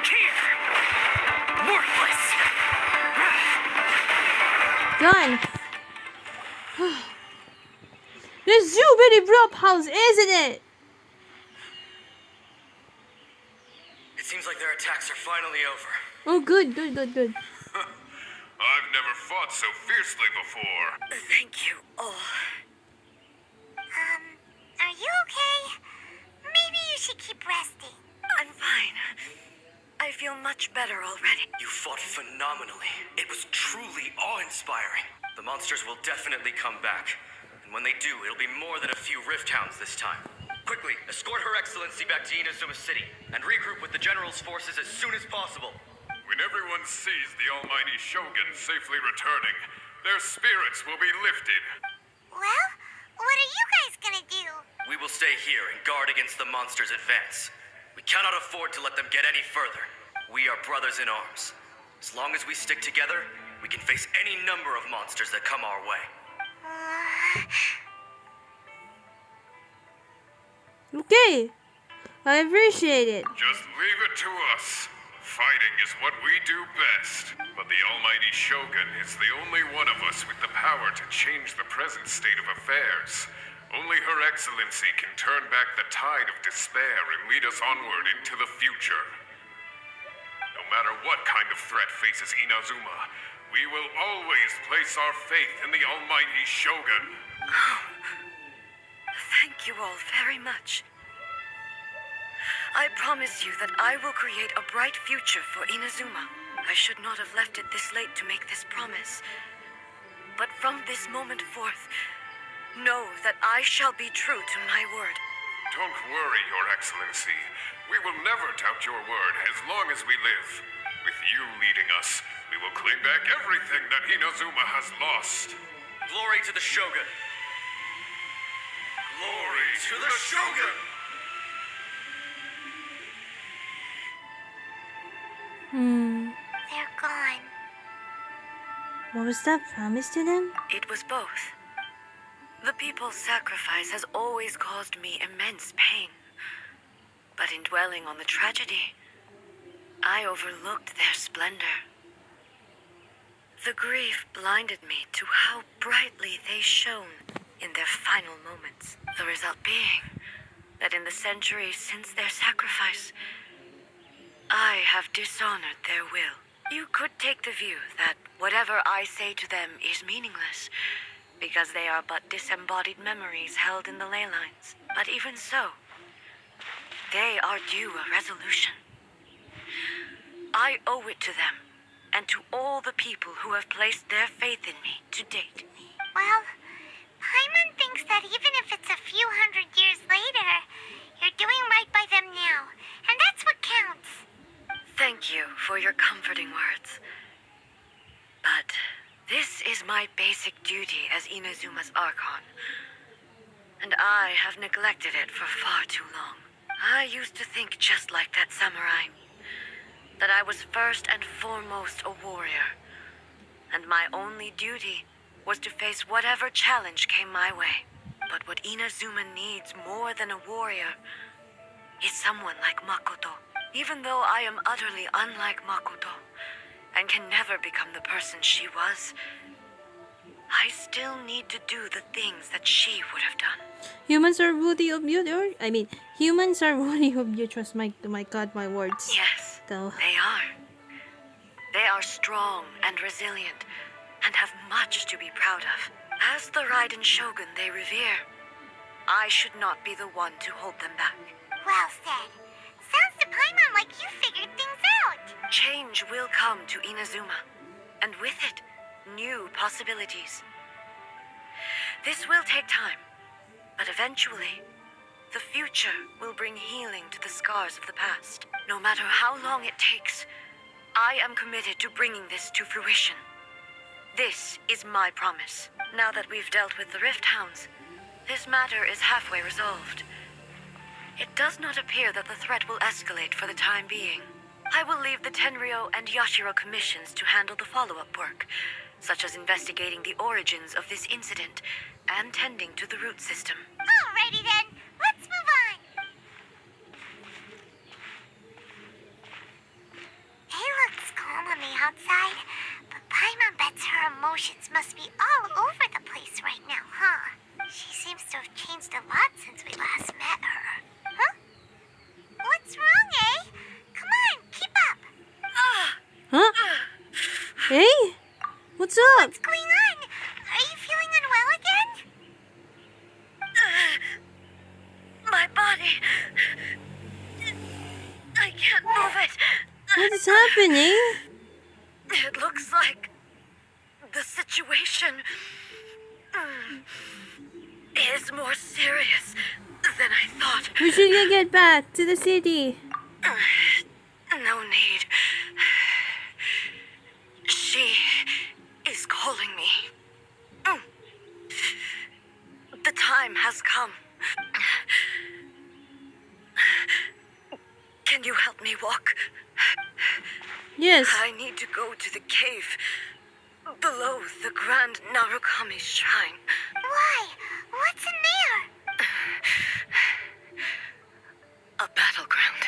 Here! Worthless! Done. There's too many rope house, isn't it? It seems like their attacks are finally over. Oh, good, good, good, good. I've never fought so fiercely before. Thank you all. Are you okay? Maybe you should keep resting. I'm fine. I feel much better already. You fought phenomenally. It was truly awe-inspiring. The monsters will definitely come back. And when they do, it'll be more than a few Rift Hounds this time. Quickly, escort Her Excellency back to Inazuma City and regroup with the General's forces as soon as possible. When everyone sees the almighty Shogun safely returning, their spirits will be lifted. Well, what are you guys gonna do? We will stay here and guard against the monsters' advance. We cannot afford to let them get any further. We are brothers in arms. As long as we stick together, we can face any number of monsters that come our way. Okay. I appreciate it. Just leave it to us. Fighting is what we do best. But the almighty Shogun is the only one of us with the power to change the present state of affairs. Only Her Excellency can turn back the tide of despair and lead us onward into the future. No matter what kind of threat faces Inazuma, we will always place our faith in the almighty Shogun. Thank you all very much. I promise you that I will create a bright future for Inazuma. I should not have left it this late to make this promise. But from this moment forth, know that I shall be true to my word. Don't worry, Your Excellency. We will never doubt your word as long as we live. With you leading us, we will claim back everything that Inazuma has lost. Glory to the Shogun! Glory to the Shogun! They're gone. What was that promise to them? It was both. The people's sacrifice has always caused me immense pain. But in dwelling on the tragedy, I overlooked their splendor. The grief blinded me to how brightly they shone in their final moments. The result being that in the centuries since their sacrifice, I have dishonored their will. You could take the view that whatever I say to them is meaningless, because they are but disembodied memories held in the ley lines. But even so, they are due a resolution. I owe it to them, and to all the people who have placed their faith in me to date. Well, Paimon thinks that even if it's a few hundred years later, you're doing right by them now, and that's what counts. Thank you for your comforting words. But this is my basic duty as Inazuma's Archon. and I have neglected it for far too long. I used to think just like that samurai, that I was first and foremost a warrior, and my only duty was to face whatever challenge came my way. But what Inazuma needs more than a warrior is someone like Makoto. Even though I am utterly unlike Makoto, and can never become the person she was, I still need to do the things that she would have done. Humans are worthy of you, humans are worthy of you. Trust my God, my words. Yes, Though. they are. They are strong and resilient, and have much to be proud of. As the Raiden Shogun they revere, I should not be the one to hold them back. Well said. Sounds to Paimon like you figured things out. Change will come to Inazuma, and with it, new possibilities. This will take time, but eventually, the future will bring healing to the scars of the past. No matter how long it takes, I am committed to bringing this to fruition. This is my promise. Now that we've dealt with the Rift Hounds, this matter is halfway resolved. It does not appear that the threat will escalate for the time being. I will leave the Tenryo and Yashiro commissions to handle the follow-up work, such as investigating the origins of this incident and tending to the root system. Alrighty then, let's move on. It looks calm on the outside, but Paimon bets her emotions must be all over the place right now, huh? She seems to have changed a lot since we last met her. Huh? What's wrong, eh? Come on, keep up. Huh? Hey? What's up? What's going on? Are you feeling unwell again? My body... I can't move it. What is happening? It looks like the situation is more serious than I thought. We should get back to the city. No need. She is calling me. The time has come. Can you help me walk? Yes. I need to go to the cave below the Grand Narukami Shrine. Why? What's in there? A battleground.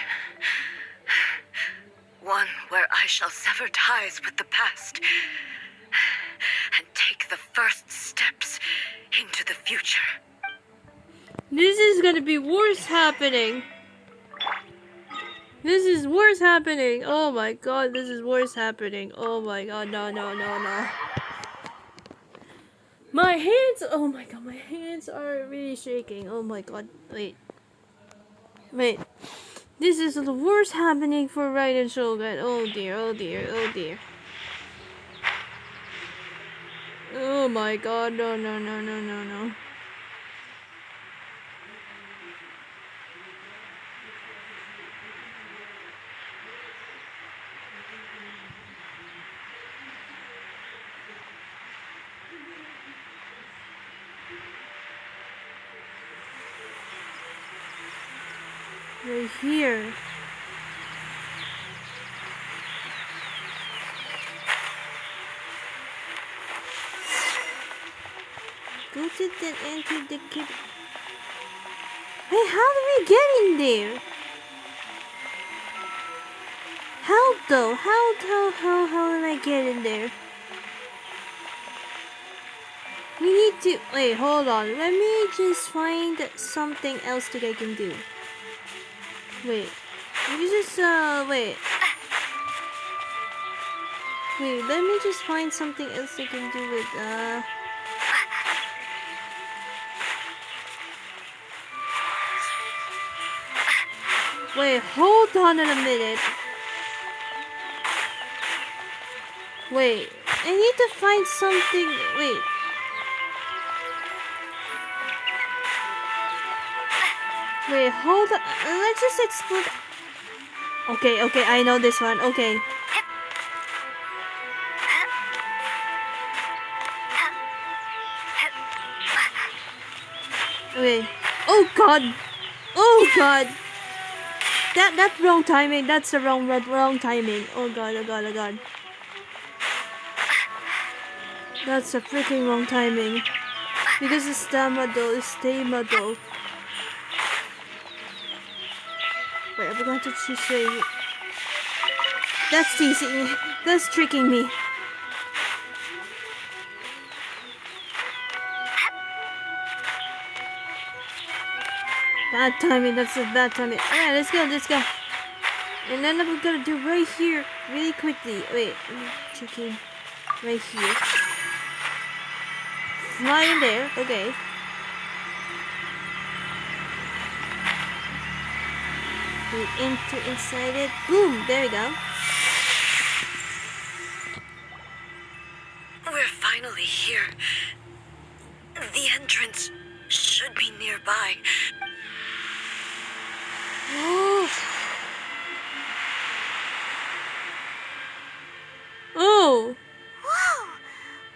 One where I shall sever ties with the past and take the first steps into the future. This is gonna be worse happening. This is worse happening. Oh my God, this is worse happening. Oh my God, no. My hands, oh my God, my hands are really shaking. Oh my God, wait. This is the worst happening for Raiden Shogun. Oh dear. Oh my God, no. Right here. Go to the enter the kid. Hey, how do we get in there? How though? How will I get in there? We need to wait, hold on. Let me just find something else that I can do. Wait. Let me just wait. Wait, let me just find something else I can do with Wait, hold on in a minute. Wait, I need to find something. Wait. Wait, hold on. Let's just explore. Okay, I know this one. Okay. Okay. Oh god! Oh god! That's wrong timing. That's the wrong timing. Oh god, oh god, oh god. That's a freaking wrong timing. Because it's stay model. Wait, I forgot to say. That's teasing. That's tricking me. Bad timing, that's a bad timing. Alright, let's go. And then I'm gonna do right here, really quickly. Wait, I'm checking right here. Fly in there, okay. Inside it. Boom, there we go. We're finally here. The entrance should be nearby. Oh! Whoa!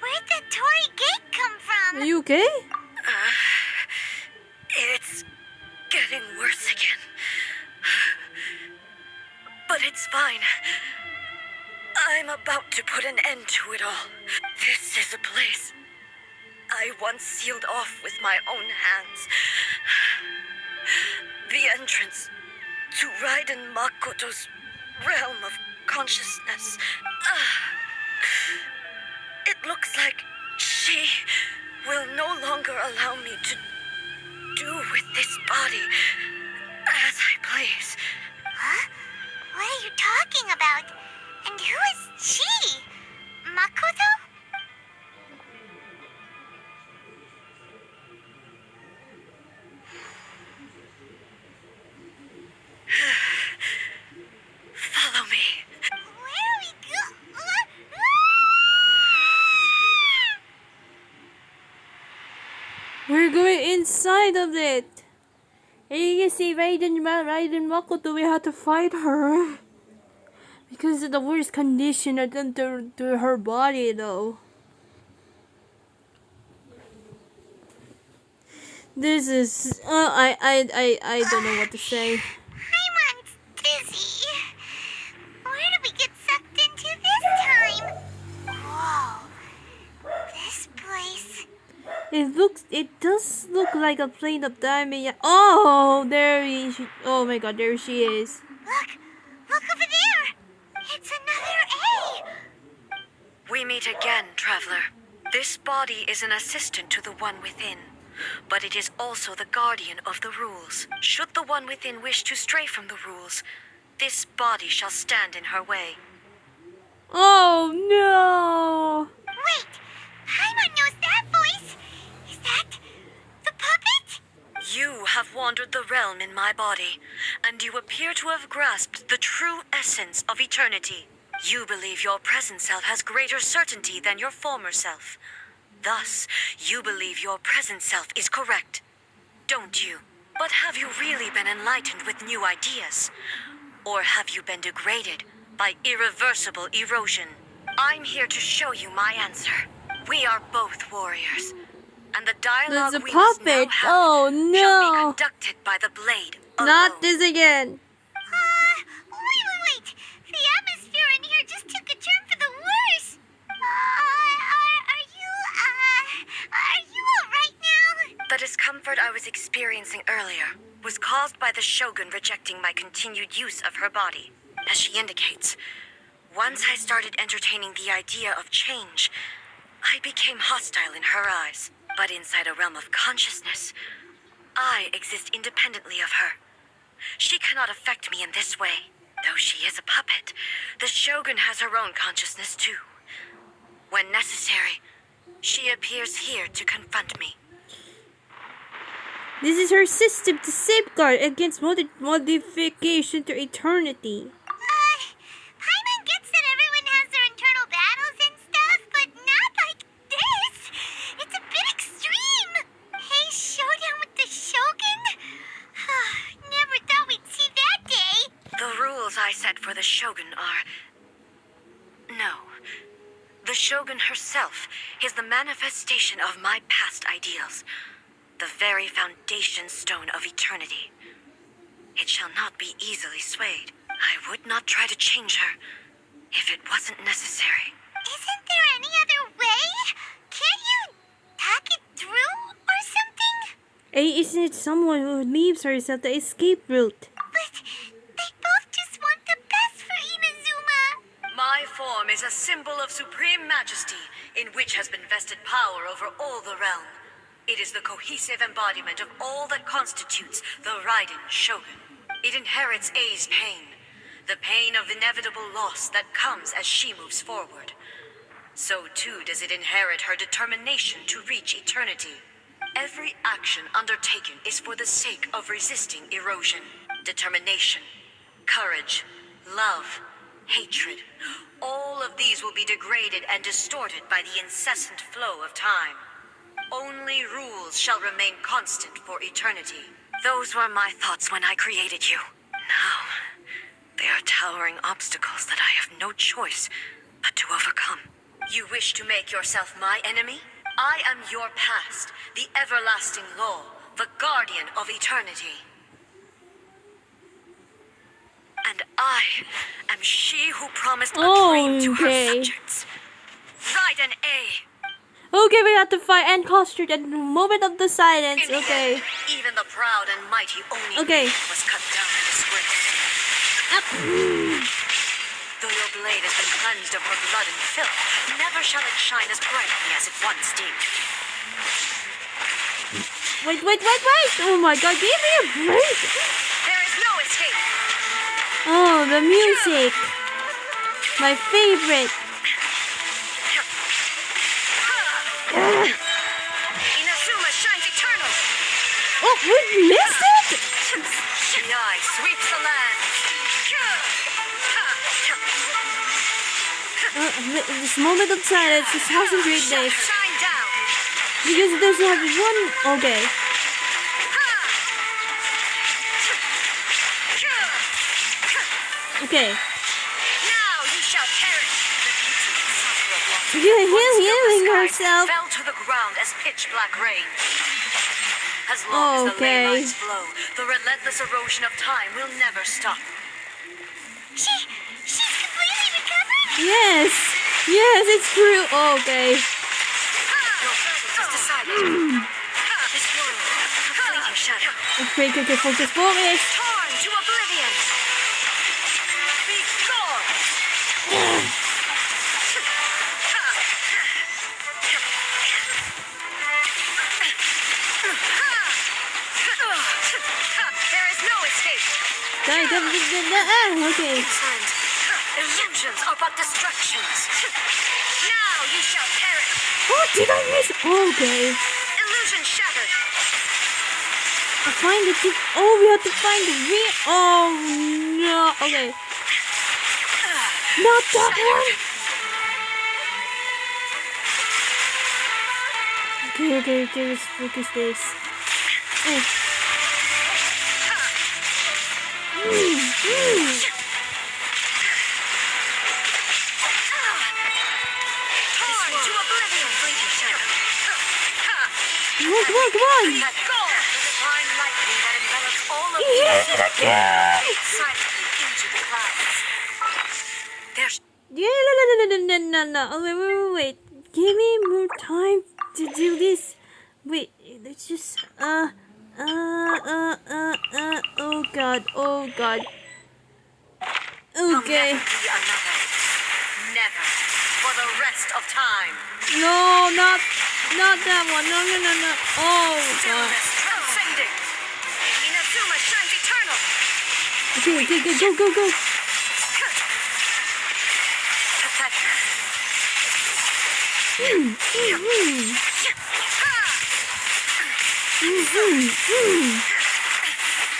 Where'd that Torii gate come from? Are you okay? It's getting worse again. But it's fine. I'm about to put an end to it all. This is a place I once sealed off with my own hands. The entrance to Raiden Makoto's realm of consciousness. It looks like she will no longer allow me to do with this body as I please. Huh? What are you talking about? And who is she? Makoto? Follow me. Where are we go? We're going inside of it. And you can see Raiden Makato, we have to fight her. Because of the worst condition to her body though. This is I don't know what to say. Paimon's dizzy. Where did we get sucked into this time? Whoa. This place. It does look like a plane of diamond. Oh, oh my god, there she is. Look over there. It's another A. We meet again, traveler. This body is an assistant to the one within, but it is also the guardian of the rules. Should the one within wish to stray from the rules, this body shall stand in her way. Oh no! Wait, Paimon knows that voice. Is that the puppet? You have wandered the realm in my body, and you appear to have grasped the true essence of eternity. You believe your present self has greater certainty than your former self. Thus, you believe your present self is correct, don't you? But have you really been enlightened with new ideas? Or have you been degraded by irreversible erosion? I'm here to show you my answer. We are both warriors, and the dialogue There's a we must now puppet. have Oh shall be no! conducted by the blade alone. Not this again. Wait. The atmosphere in here just took a turn for the worse. Are you alright now? The discomfort I was experiencing earlier was caused by the Shogun rejecting my continued use of her body. As she indicates, once I started entertaining the idea of change, I became hostile in her eyes. But inside a realm of consciousness, I exist independently of her. She cannot affect me in this way. Though she is a puppet, the Shogun has her own consciousness too. When necessary, she appears here to confront me. This is her system to safeguard against modification to eternity. Paimon gets that everyone has their internal battles and stuff, but not like this. It's a bit extreme. Hey, showdown with the Shogun? Never thought we'd see that day. The rules I set for the Shogun are... No. The Shogun herself is the manifestation of my past ideals. the very foundation stone of eternity. It shall not be easily swayed. I would not try to change her if it wasn't necessary. Isn't there any other way? Can't you tack it through or something? Hey, isn't it someone who leaves herself the escape route? But they both just want the best for Inazuma. My form is a symbol of supreme majesty, in which has been vested power over all the realm. It is the cohesive embodiment of all that constitutes the Raiden Shogun. It inherits Ei's pain, the pain of inevitable loss that comes as she moves forward. So too does it inherit her determination to reach eternity. Every action undertaken is for the sake of resisting erosion. Determination, courage, love, hatred. All of these will be degraded and distorted by the incessant flow of time. Only rules shall remain constant for eternity. Those were my thoughts when I created you. Now, they are towering obstacles that I have no choice but to overcome. You wish to make yourself my enemy? I am your past, the everlasting law, the guardian of eternity. And I am she who promised a dream to her subjects. Raiden A. Okay, we have to fight and Custard at the moment of the silence. In the Okay. end, even the proud and mighty Oni Okay. was cut down in disgrace. Though your blade has been cleansed of her blood and filth, never shall it shine as brightly as it once did. Wait. Oh my god, give me a break. There is no escape. Oh, the music. My favorite. Inazuma shines eternal. Oh, we missed it? The eye sweeps the land. This moment of silence, this hasn't great days. Shine down. Because there's not one. Okay. Okay. Now you shall perish. The Healing herself. fell to the ground as pitch black rain. As long as the ley Okay. lines flow, the relentless erosion of time will never stop. She's completely recovered? Yes, it's true. Okay. Your fate is decided. This world, a fleeting shadow, Okay, focus. torn to oblivion. Be gone. There is no escape. Okay. And illusions are but distractions. Now you shall perish. Oh, did I miss? Okay. Illusion shattered. Find it. Oh, we have to find the real. Oh no. Okay. Not that one. Okay. Let's focus this. Oh. Torn to oblivion. Fleeting shadow. Come on. Let go. The divine lightning that envelops all of eternity fades silently into the clouds. There's Yeah, no. Oh, wait. Give me more time to do this. Wait, let's just, oh god. Okay. never be another. Never. For the rest of time. No, not that one. No. Oh god. Stillness transcending. Inazuma shines eternal. Okay, go.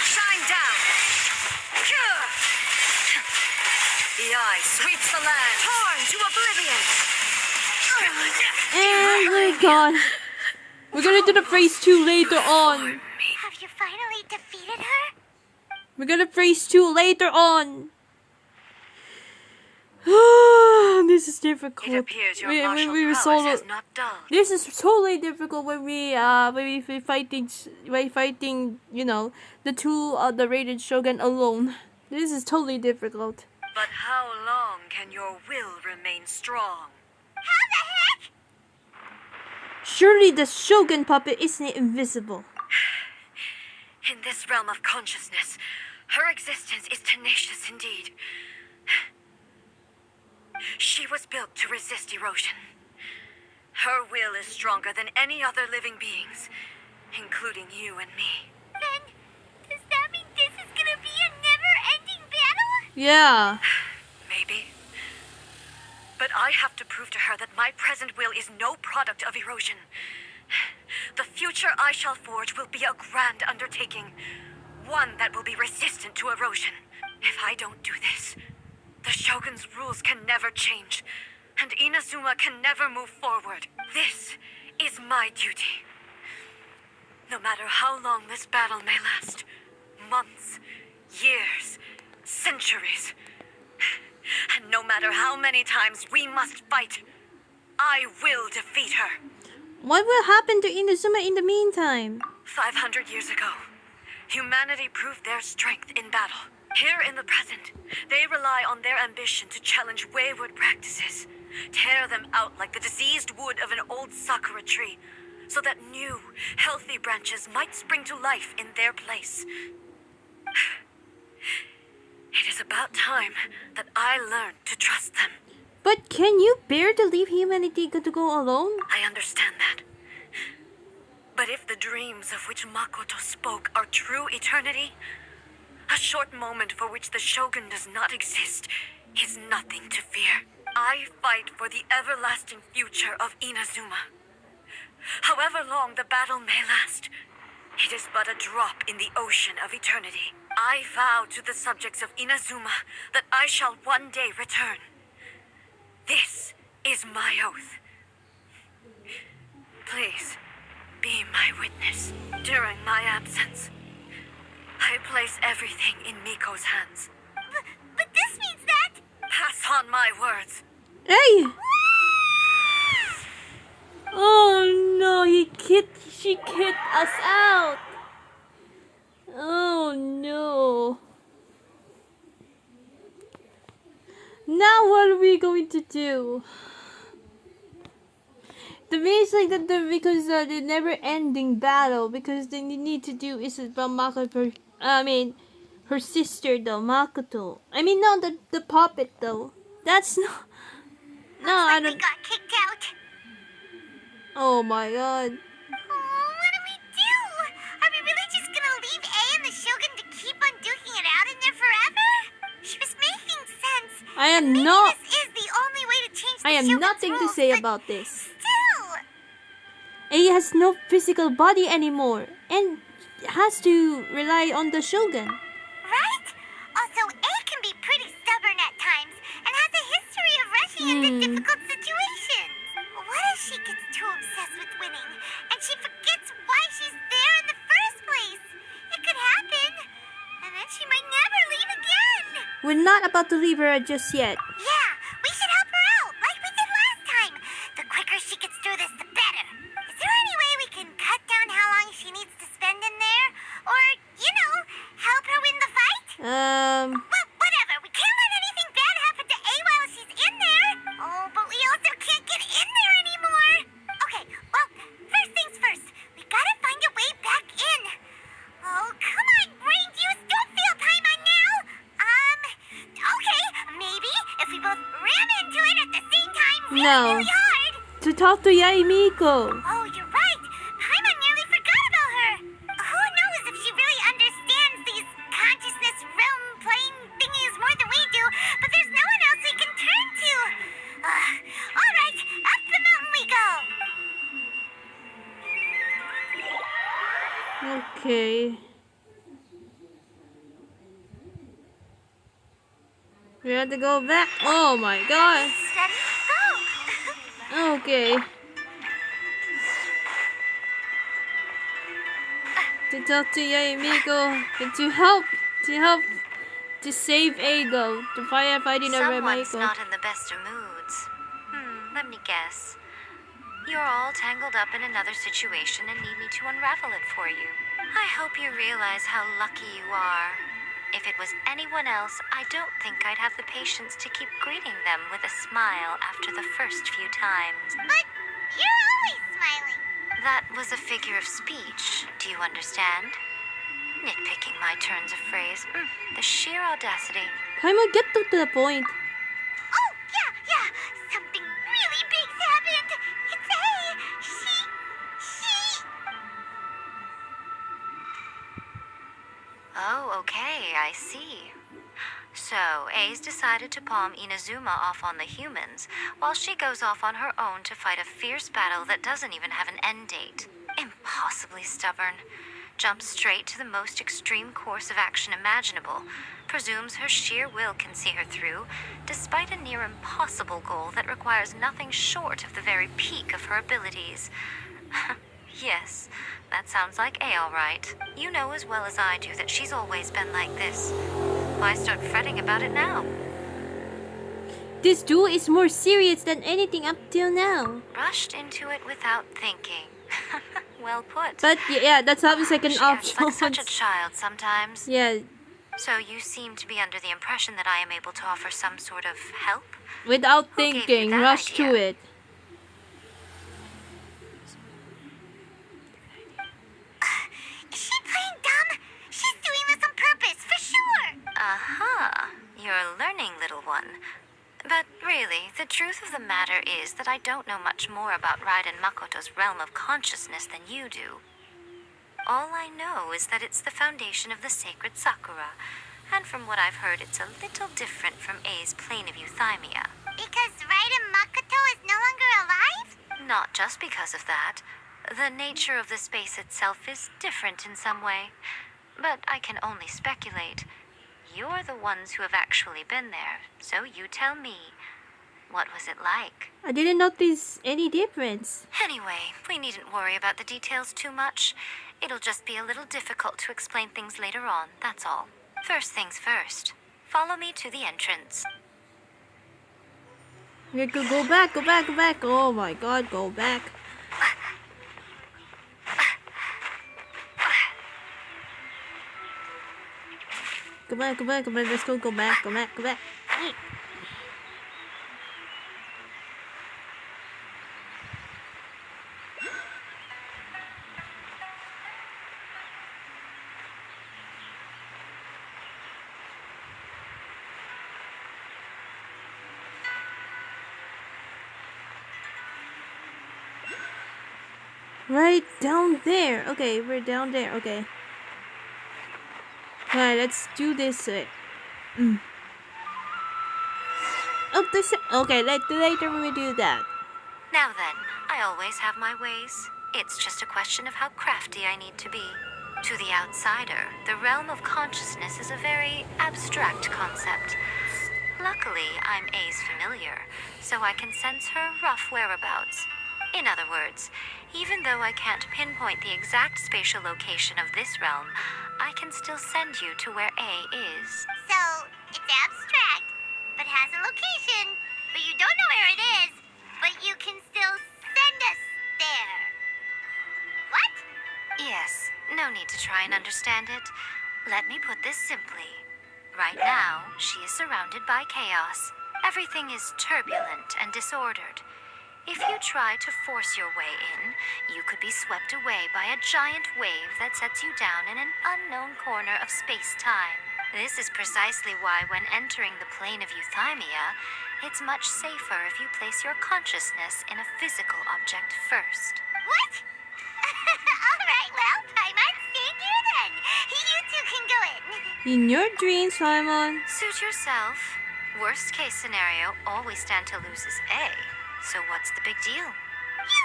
Shine down. The eye sweeps the land. Torn to oblivion. Oh my god. We're gonna do the phase 2 later on. Have you finally defeated her? We're gonna phase 2 later on. This is difficult. It appears your We- martial we were prowess solo- has not dulled. This is totally difficult when we fighting, you know, the two the Raiden Shogun alone. This is totally difficult. But how long can your will remain strong? How the heck? Surely the Shogun puppet isn't invisible. In this realm of consciousness, her existence is tenacious indeed. She was built to resist erosion. Her will is stronger than any other living beings, including you and me. Then, does that mean this is gonna be a never-ending battle? Yeah. Maybe. But I have to prove to her that my present will is no product of erosion. The future I shall forge will be a grand undertaking, one that will be resistant to erosion. If I don't do this, the Shogun's rules can never change, and Inazuma can never move forward. This is my duty. No matter how long this battle may last, months, years, centuries, and no matter how many times we must fight, I will defeat her. What will happen to Inazuma in the meantime? 500 years ago, humanity proved their strength in battle. Here in the present, they rely on their ambition to challenge wayward practices, tear them out like the diseased wood of an old sakura tree, so that new, healthy branches might spring to life in their place. It is about time that I learned to trust them. But can you bear to leave humanity to go alone? I understand that. But if the dreams of which Makoto spoke are true eternity, a short moment for which the Shogun does not exist is nothing to fear. I fight for the everlasting future of Inazuma. However long the battle may last, it is but a drop in the ocean of eternity. I vow to the subjects of Inazuma that I shall one day return. This is my oath. Please, be my witness. During my absence, I place everything in Miko's hands. But this means that... Pass on my words. Hey! Oh no, she kicked us out. Oh no. Now what are we going to do? The reason that because the never-ending battle, because they need to do is about Makoto. Her sister though, Makato. I mean, no, the puppet though. That's not. No, I We don't. got kicked out. Oh my god. Oh, what do we do? Are we really just gonna leave A and the Shogun to keep on duking it out in there forever? She was making sense. I am Maybe not. this is the only way to change the I am Shogun's nothing to rules, say but about this. Still. A has no physical body anymore and has to rely on the Shogun. Right? Also, A can be pretty stubborn at times and has a history of rushing into difficult situations. What if she gets too obsessed with winning and she forgets why she's there in the first place? It could happen. And then she might never leave again. We're not about to leave her just yet. Yeah, we should help her out like we did last time. The quicker she gets through this, the better. Is there any way we can cut down how long she needs to spend in there? Or, you know, help her win the fight? Well, whatever. We can't let anything bad happen to A while she's in there. Oh, but we also can't get in there anymore. Okay, well, first things first. We gotta find a way back in. Oh, come on, brain juice. Don't feel Paimon now. Okay. Maybe if we both ram into it at the same time really hard. To talk to Yaimiko. Oh, you're right. Paimon nearly forgot about her. Who knows if she really understands these consciousness realm playing thingies more than we do, but there's no one else we can turn to. All right, up the mountain we go. Okay. We have to go back. Oh my god. Steady, go. Okay. To talk to Yaimiko and to help to save A though. To fighting over Someone's Michael. not in the best of moods. Let me guess. You're all tangled up in another situation and need me to unravel it for you. I hope you realize how lucky you are. If it was anyone else, I don't think I'd have the patience to keep greeting them with a smile after the first few times. But you're always smiling. That was a figure of speech. Do you understand? Nitpicking my turns of phrase. The sheer audacity. Paimon, get to the point. Oh, yeah. Something really big's happened. It's A. She... Oh, okay, I see. So, A's decided to palm Inazuma off on the humans, while she goes off on her own to fight a fierce battle that doesn't even have an end date. Impossibly stubborn. Jumps straight to the most extreme course of action imaginable, presumes her sheer will can see her through, despite a near impossible goal that requires nothing short of the very peak of her abilities. Yes, that sounds like A all right. You know as well as I do that she's always been like this. Why start fretting about it now? This duel is more serious than anything up till now. Rushed into it without thinking. Well put. But yeah, that's obviously like an She acts option. like such a child sometimes. Yeah, So you seem to be under the impression that I am able to offer some sort of help? without Who gave you thinking, that rush to idea? it. Is she playing dumb? She's doing this on purpose, for sure. Aha, you're a learning little one. But really, the truth of the matter is that I don't know much more about Raiden Makoto's realm of consciousness than you do. All I know is that it's the foundation of the sacred Sakura, and from what I've heard, it's a little different from A's plane of euthymia. Because Raiden Makato is no longer alive? Not just because of that. The nature of the space itself is different in some way. But I can only speculate. You're the ones who have actually been there, so you tell me. What was it like? I didn't notice any difference. Anyway, we needn't worry about the details too much. It'll just be a little difficult to explain things later on, that's all. First things first. Follow me to the entrance. We could go back. Oh my god, go back. Come on, let's go back. Right down there. Okay, we're down there. Okay. Alright, let's do this. Oh, this. Okay, later we do that. Now then, I always have my ways. It's just a question of how crafty I need to be. To the outsider, the realm of consciousness is a very abstract concept. Luckily, I'm A's familiar, so I can sense her rough whereabouts. In other words, even though I can't pinpoint the exact spatial location of this realm, I can still send you to where A is. So, it's abstract, but has a location, but you don't know where it is, but you can still send us there. What? Yes, no need to try and understand it. Let me put this simply. Right now, she is surrounded by chaos. Everything is turbulent and disordered. If you try to force your way in, you could be swept away by a giant wave that sets you down in an unknown corner of space-time. This is precisely why when entering the plane of euthymia, it's much safer if you place your consciousness in a physical object first. What? Alright, well, Paimon, stay here then. You two can go in. In your dreams, Simon. Suit yourself. Worst case scenario, all we stand to lose is A. So what's the big deal? You...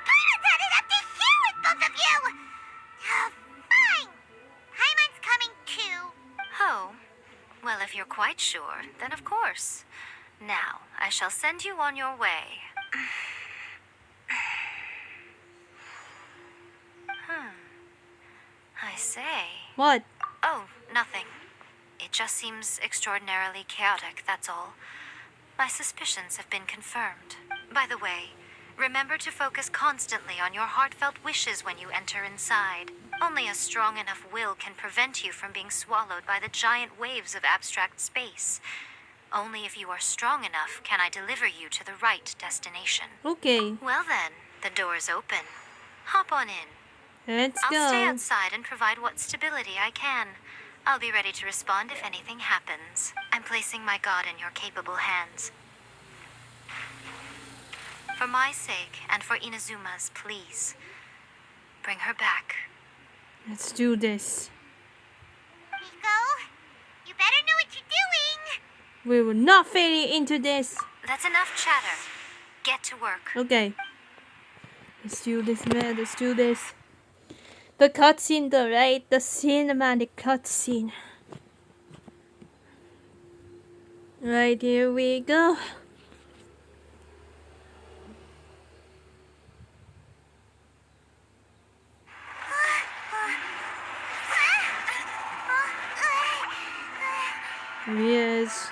Paimon's had it up to here with both of you! Fine. Paimon's coming too. Oh, well, if you're quite sure, then of course. Now, I shall send you on your way. I say. What? Oh, Nothing. It just seems extraordinarily chaotic, that's all. My suspicions have been confirmed. By the way, remember to focus constantly on your heartfelt wishes when you enter inside. Only a strong enough will can prevent you from being swallowed by the giant waves of abstract space. Only if you are strong enough can I deliver you to the right destination. Okay, Well then, the door's open. Hop on in. let's I'll stay go. outside and provide what stability I can. I'll be ready to respond if anything happens. I'm placing my god in your capable hands. For my sake and for Inazuma's, please, bring her back. Let's do this. Miko, you better know what you're doing. We will not fail into this. That's enough chatter. Get to work. Okay. Let's do this, man. Let's do this. The cutscene, though, right? The cinematic cutscene. Right, here we go. Yes.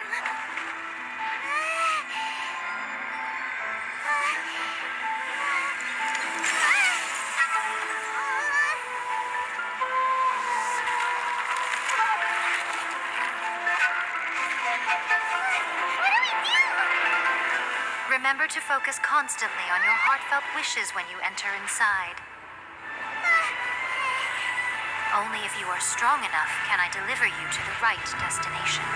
Remember to focus constantly on your heartfelt wishes when you enter inside. Only if you are strong enough can I deliver you to the right destination.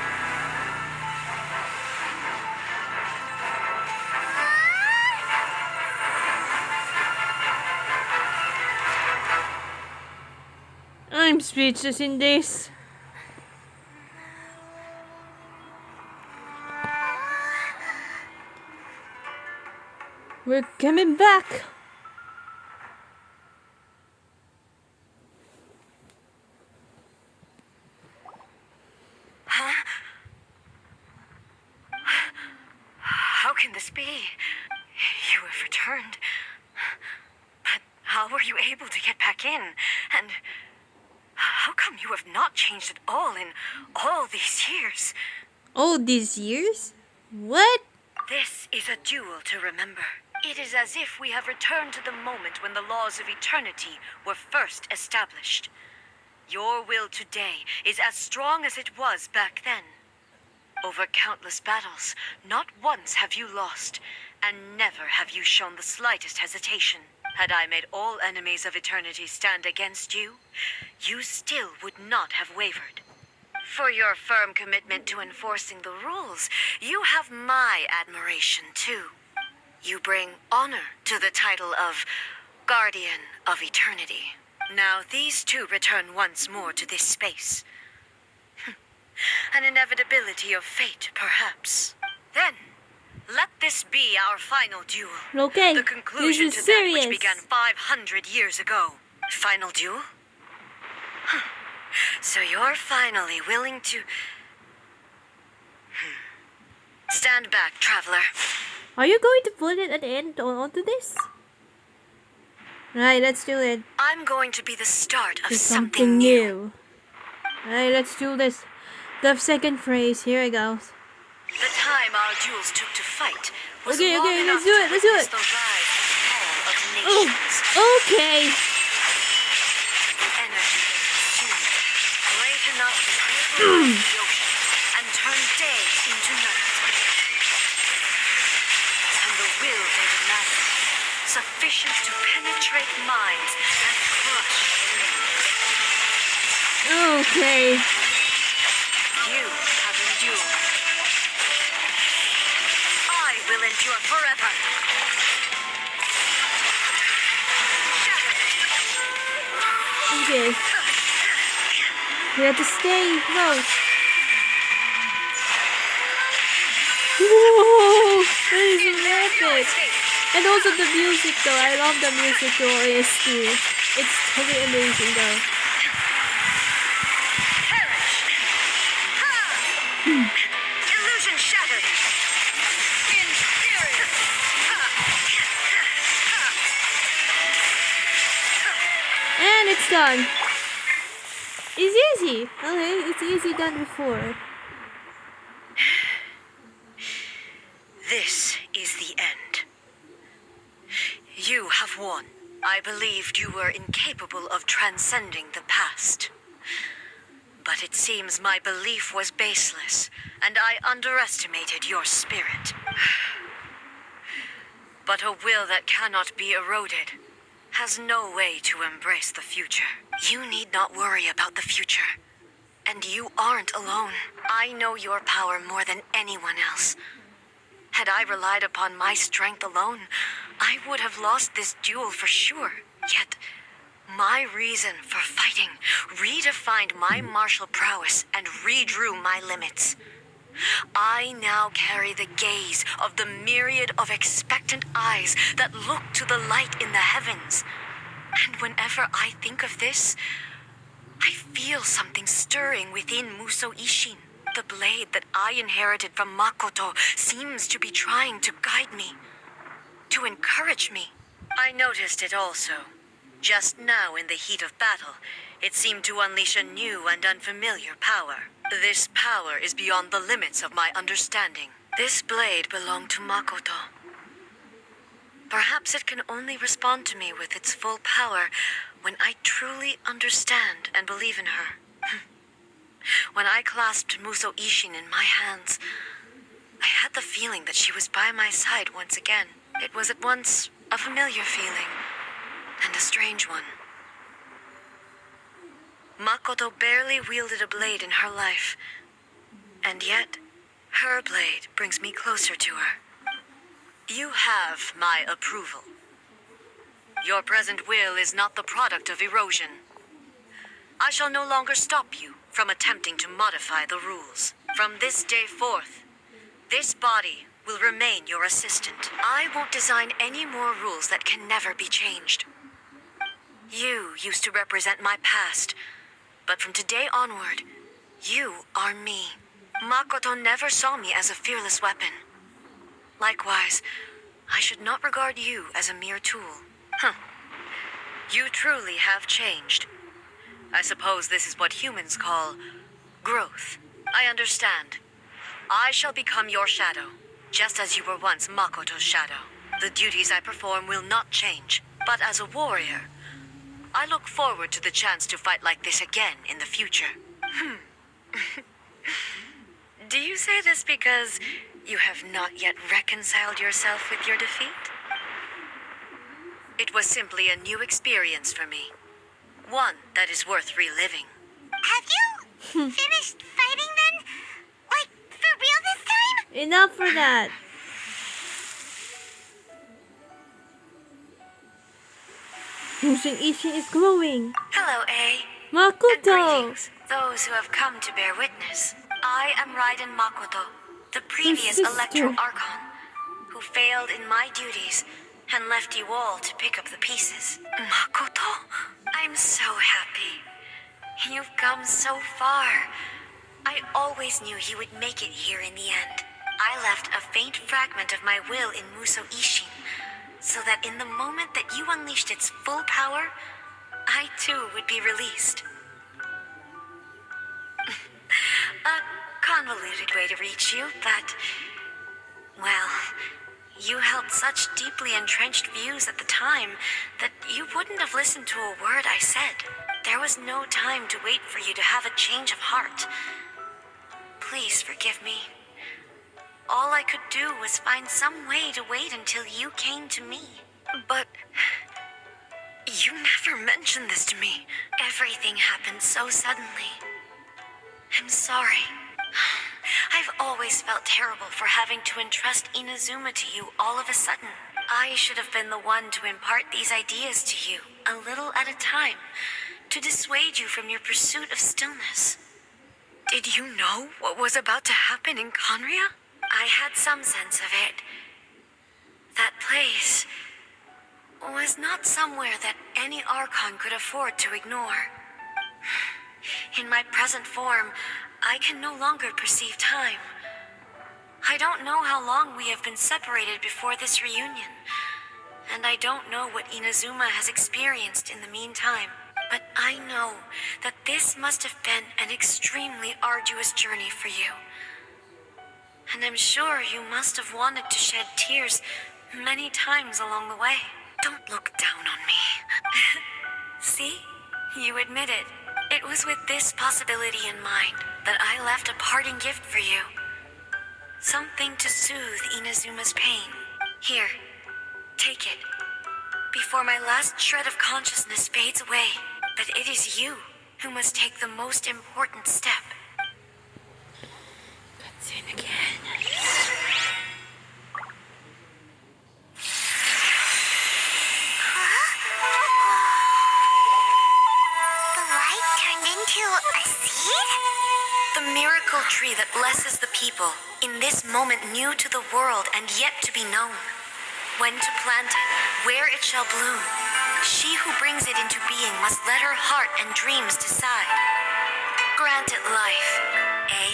I'm speechless in this. We're coming back. How can this be? You have returned. But how were you able to get back in? And how come you have not changed at all in all these years? All these years? What? This is a duel to remember. It is as if we have returned to the moment when the laws of eternity were first established. Your will today is as strong as it was back then. Over countless battles, not once have you lost, and never have you shown the slightest hesitation. Had I made all enemies of eternity stand against you, you still would not have wavered. For your firm commitment to enforcing the rules, you have my admiration too. You bring honor to the title of Guardian of Eternity. Now these two return once more to this space. An inevitability of fate, perhaps. Then, let this be our final duel. Okay, The this conclusion is to that serious. which began 500 years ago. Final duel? So you're finally willing to... Stand back, traveler. Are you going to put it at the end onto this? Right, let's do it. I'm going to be the start of It's something new. Right, let's do this. The second phrase, here it goes. The time our duels took to fight was Okay, long okay, enough let's do it, to let's do witness it. the rise and fall of Oh, nations. okay. Energy they consumed, great enough to overwhelm the ocean and turn day into night. And the will they united, sufficient to penetrate minds and crush limbs. Okay. You have endured. I will endure forever. Shatter. Okay. We have to stay close. Whoa! That is epic. And also the music though. I love the music to OST. It's totally amazing though. Perish. Ha! Illusion shattered. Inferior. And it's done. It's easy. Okay, it's easy than before. This is the end. You have won. I believed you were incapable of transcending the past. But it seems my belief was baseless, and I underestimated your spirit. But a will that cannot be eroded has no way to embrace the future. You need not worry about the future. And you aren't alone. I know your power more than anyone else. Had I relied upon my strength alone, I would have lost this duel for sure. Yet, my reason for fighting redefined my martial prowess and redrew my limits. I now carry the gaze of the myriad of expectant eyes that look to the light in the heavens. And whenever I think of this, I feel something stirring within Muso Ishin. The blade that I inherited from Makoto seems to be trying to guide me, to encourage me. I noticed it also. Just now in the heat of battle, it seemed to unleash a new and unfamiliar power. This power is beyond the limits of my understanding. This blade belonged to Makoto. Perhaps it can only respond to me with its full power when I truly understand and believe in her. When I clasped Muso Ishin in my hands, I had the feeling that she was by my side once again. It was at once a familiar feeling and a strange one. Makoto barely wielded a blade in her life, and yet her blade brings me closer to her. You have my approval. Your present will is not the product of erosion. I shall no longer stop you from attempting to modify the rules. From this day forth, this body will remain your assistant. I won't design any more rules that can never be changed. You used to represent my past, but from today onward, you are me. Makoto never saw me as a fearless weapon. Likewise, I should not regard you as a mere tool. You truly have changed. I suppose this is what humans call growth. I understand. I shall become your shadow, just as you were once Makoto's shadow. The duties I perform will not change, but as a warrior, I look forward to the chance to fight like this again in the future. Do you say this because you have not yet reconciled yourself with your defeat? It was simply a new experience for me. One that is worth reliving. Have you finished fighting then? Like, for real this time? Enough for that. Muso Ishin is glowing. Hello, A. And Makoto! greetings, those who have come to bear witness. I am Raiden Makato, the previous sister. Electro Archon, who failed in my duties and left you all to pick up the pieces. Makoto? I'm so happy. You've come so far. I always knew you would make it here in the end. I left a faint fragment of my will in Muso Ishin, so that in the moment that you unleashed its full power, I too would be released. A convoluted way to reach you, but, well, you held such deeply entrenched views at the time that you wouldn't have listened to a word I said. There was no time to wait for you to have a change of heart. Please forgive me. All I could do was find some way to wait until you came to me. But you never mentioned this to me. Everything happened so suddenly. I'm sorry. I've always felt terrible for having to entrust Inazuma to you all of a sudden. I should have been the one to impart these ideas to you, a little at a time, to dissuade you from your pursuit of stillness. Did you know what was about to happen in Conria? I had some sense of it. That place was not somewhere that any Archon could afford to ignore. In my present form, I can no longer perceive time. I don't know how long we have been separated before this reunion, and I don't know what Inazuma has experienced in the meantime. But I know that this must have been an extremely arduous journey for you. And I'm sure you must have wanted to shed tears many times along the way. Don't look down on me. See? You admit it. It was with this possibility in mind that I left a parting gift for you. Something to soothe Inazuma's pain. Here, take it. Before my last shred of consciousness fades away. But it is you who must take the most important step. Cutscene again. The light turned into a seed? The miracle tree that blesses the people, in this moment new to the world and yet to be known. When to plant it, where it shall bloom. She who brings it into being must let her heart and dreams decide. Grant it life, eh?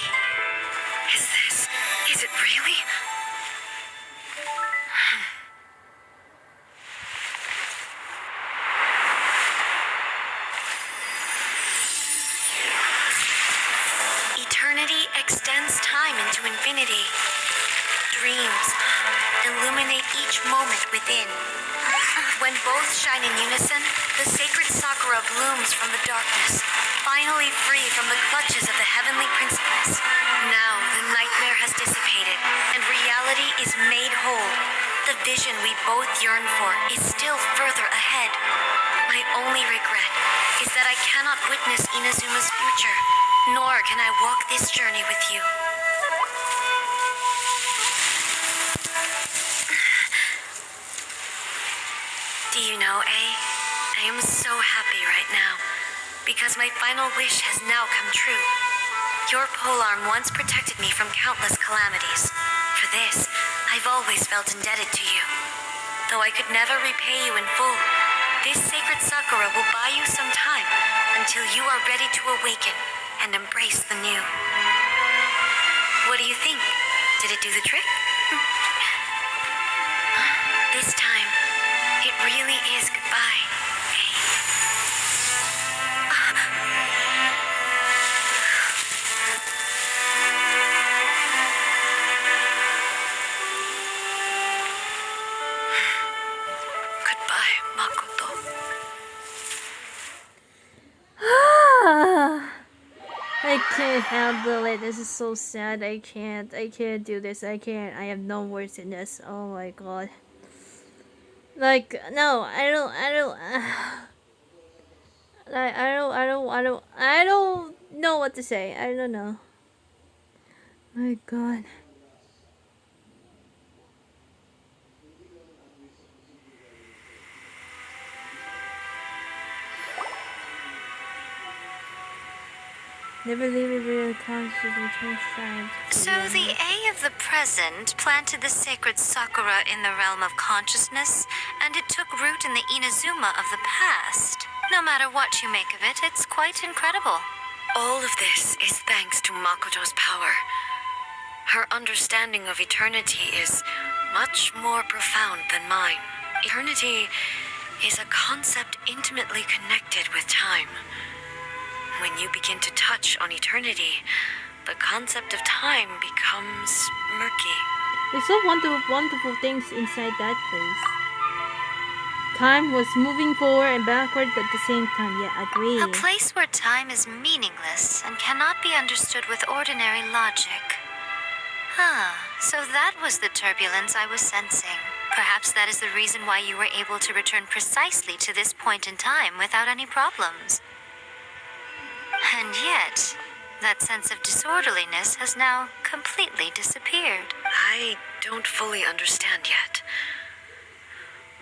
Is it really? Eternity extends time into infinity. Dreams illuminate each moment within. When both shine in unison, the sacred Sakura blooms from the darkness, finally free from the clutches of the heavenly principles. Now the nightmare has dissipated, and reality is made whole. The vision we both yearn for is still further ahead. My only regret is that I cannot witness Inazuma's future, nor can I walk this journey with you. Do you know, I am so happy right now, because my final wish has now come true. Your polearm once protected me from countless calamities. For this, I've always felt indebted to you. Though I could never repay you in full, this sacred Sakura will buy you some time until you are ready to awaken and embrace the new. What do you think? Did it do the trick? This time, it really is goodbye, eh? Goodbye, Makoto. I can't handle it. This is so sad. I can't do this. I have no words in this. Oh my god. Like, no, I don't know what to say. I don't know. My god. Never leave it real conscious return shine. So the A of the present planted the sacred Sakura in the realm of consciousness, and it took root in the Inazuma of the past. No matter what you make of it, it's quite incredible. All of this is thanks to Makoto's power. Her understanding of eternity is much more profound than mine. Eternity is a concept intimately connected with time. When you begin to touch on eternity, the concept of time becomes murky. There's so wonderful things inside that place. Time was moving forward and backward at the same time. Yeah, agree. A place where time is meaningless and cannot be understood with ordinary logic. So that was the turbulence I was sensing. Perhaps that is the reason why you were able to return precisely to this point in time without any problems. And yet, that sense of disorderliness has now completely disappeared. I don't fully understand yet.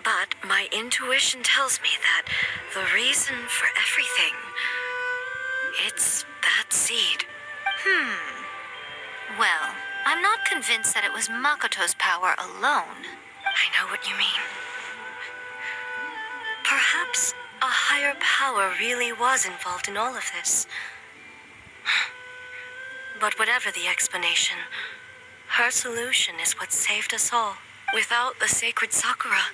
But my intuition tells me that the reason for everything, it's that seed. Well, I'm not convinced that it was Makoto's power alone. I know what you mean. Perhaps a higher power really was involved in all of this. But whatever the explanation, her solution is what saved us all. Without the sacred Sakura,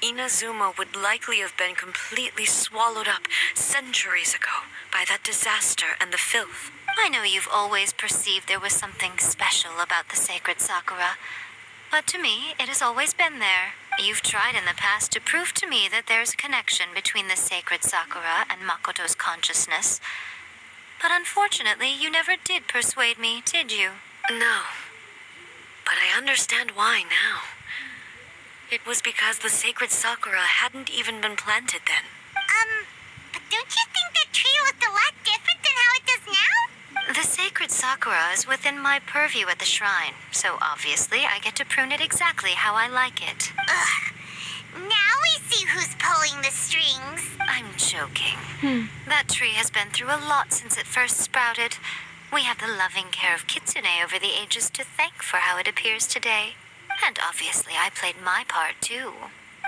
Inazuma would likely have been completely swallowed up centuries ago by that disaster and the filth. I know you've always perceived there was something special about the sacred Sakura, but to me, it has always been there. You've tried in the past to prove to me that there's a connection between the sacred Sakura and Makoto's consciousness, but unfortunately, you never did persuade me, did you? No, but I understand why now. It was because the sacred Sakura hadn't even been planted then. But don't you think that tree looked a lot different than how it does now? The sacred Sakura is within my purview at the shrine, so obviously I get to prune it exactly how I like it. Ugh. Now we see who's pulling the strings. I'm joking. That tree has been through a lot since it first sprouted. We have the loving care of Kitsune over the ages to thank for how it appears today. And obviously I played my part too.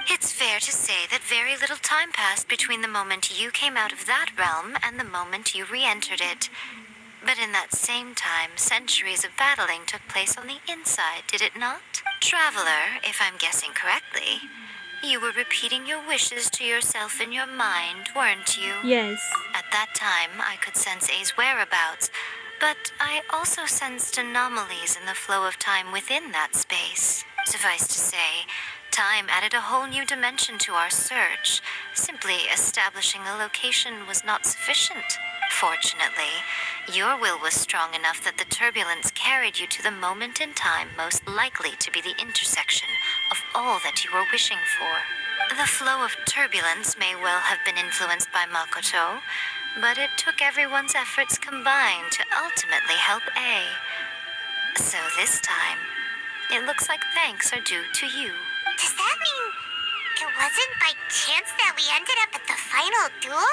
It's fair to say that very little time passed between the moment you came out of that realm and the moment you re-entered it. But in that same time, centuries of battling took place on the inside, did it not? Traveler, if I'm guessing correctly, you were repeating your wishes to yourself in your mind, weren't you? Yes. At that time, I could sense A's whereabouts, but I also sensed anomalies in the flow of time within that space. Suffice to say, time added a whole new dimension to our search. Simply establishing a location was not sufficient. Fortunately, your will was strong enough that the turbulence carried you to the moment in time most likely to be the intersection of all that you were wishing for. The flow of turbulence may well have been influenced by Makoto, but it took everyone's efforts combined to ultimately help A. So this time, it looks like thanks are due to you. Does that mean it wasn't by chance that we ended up at the final duel?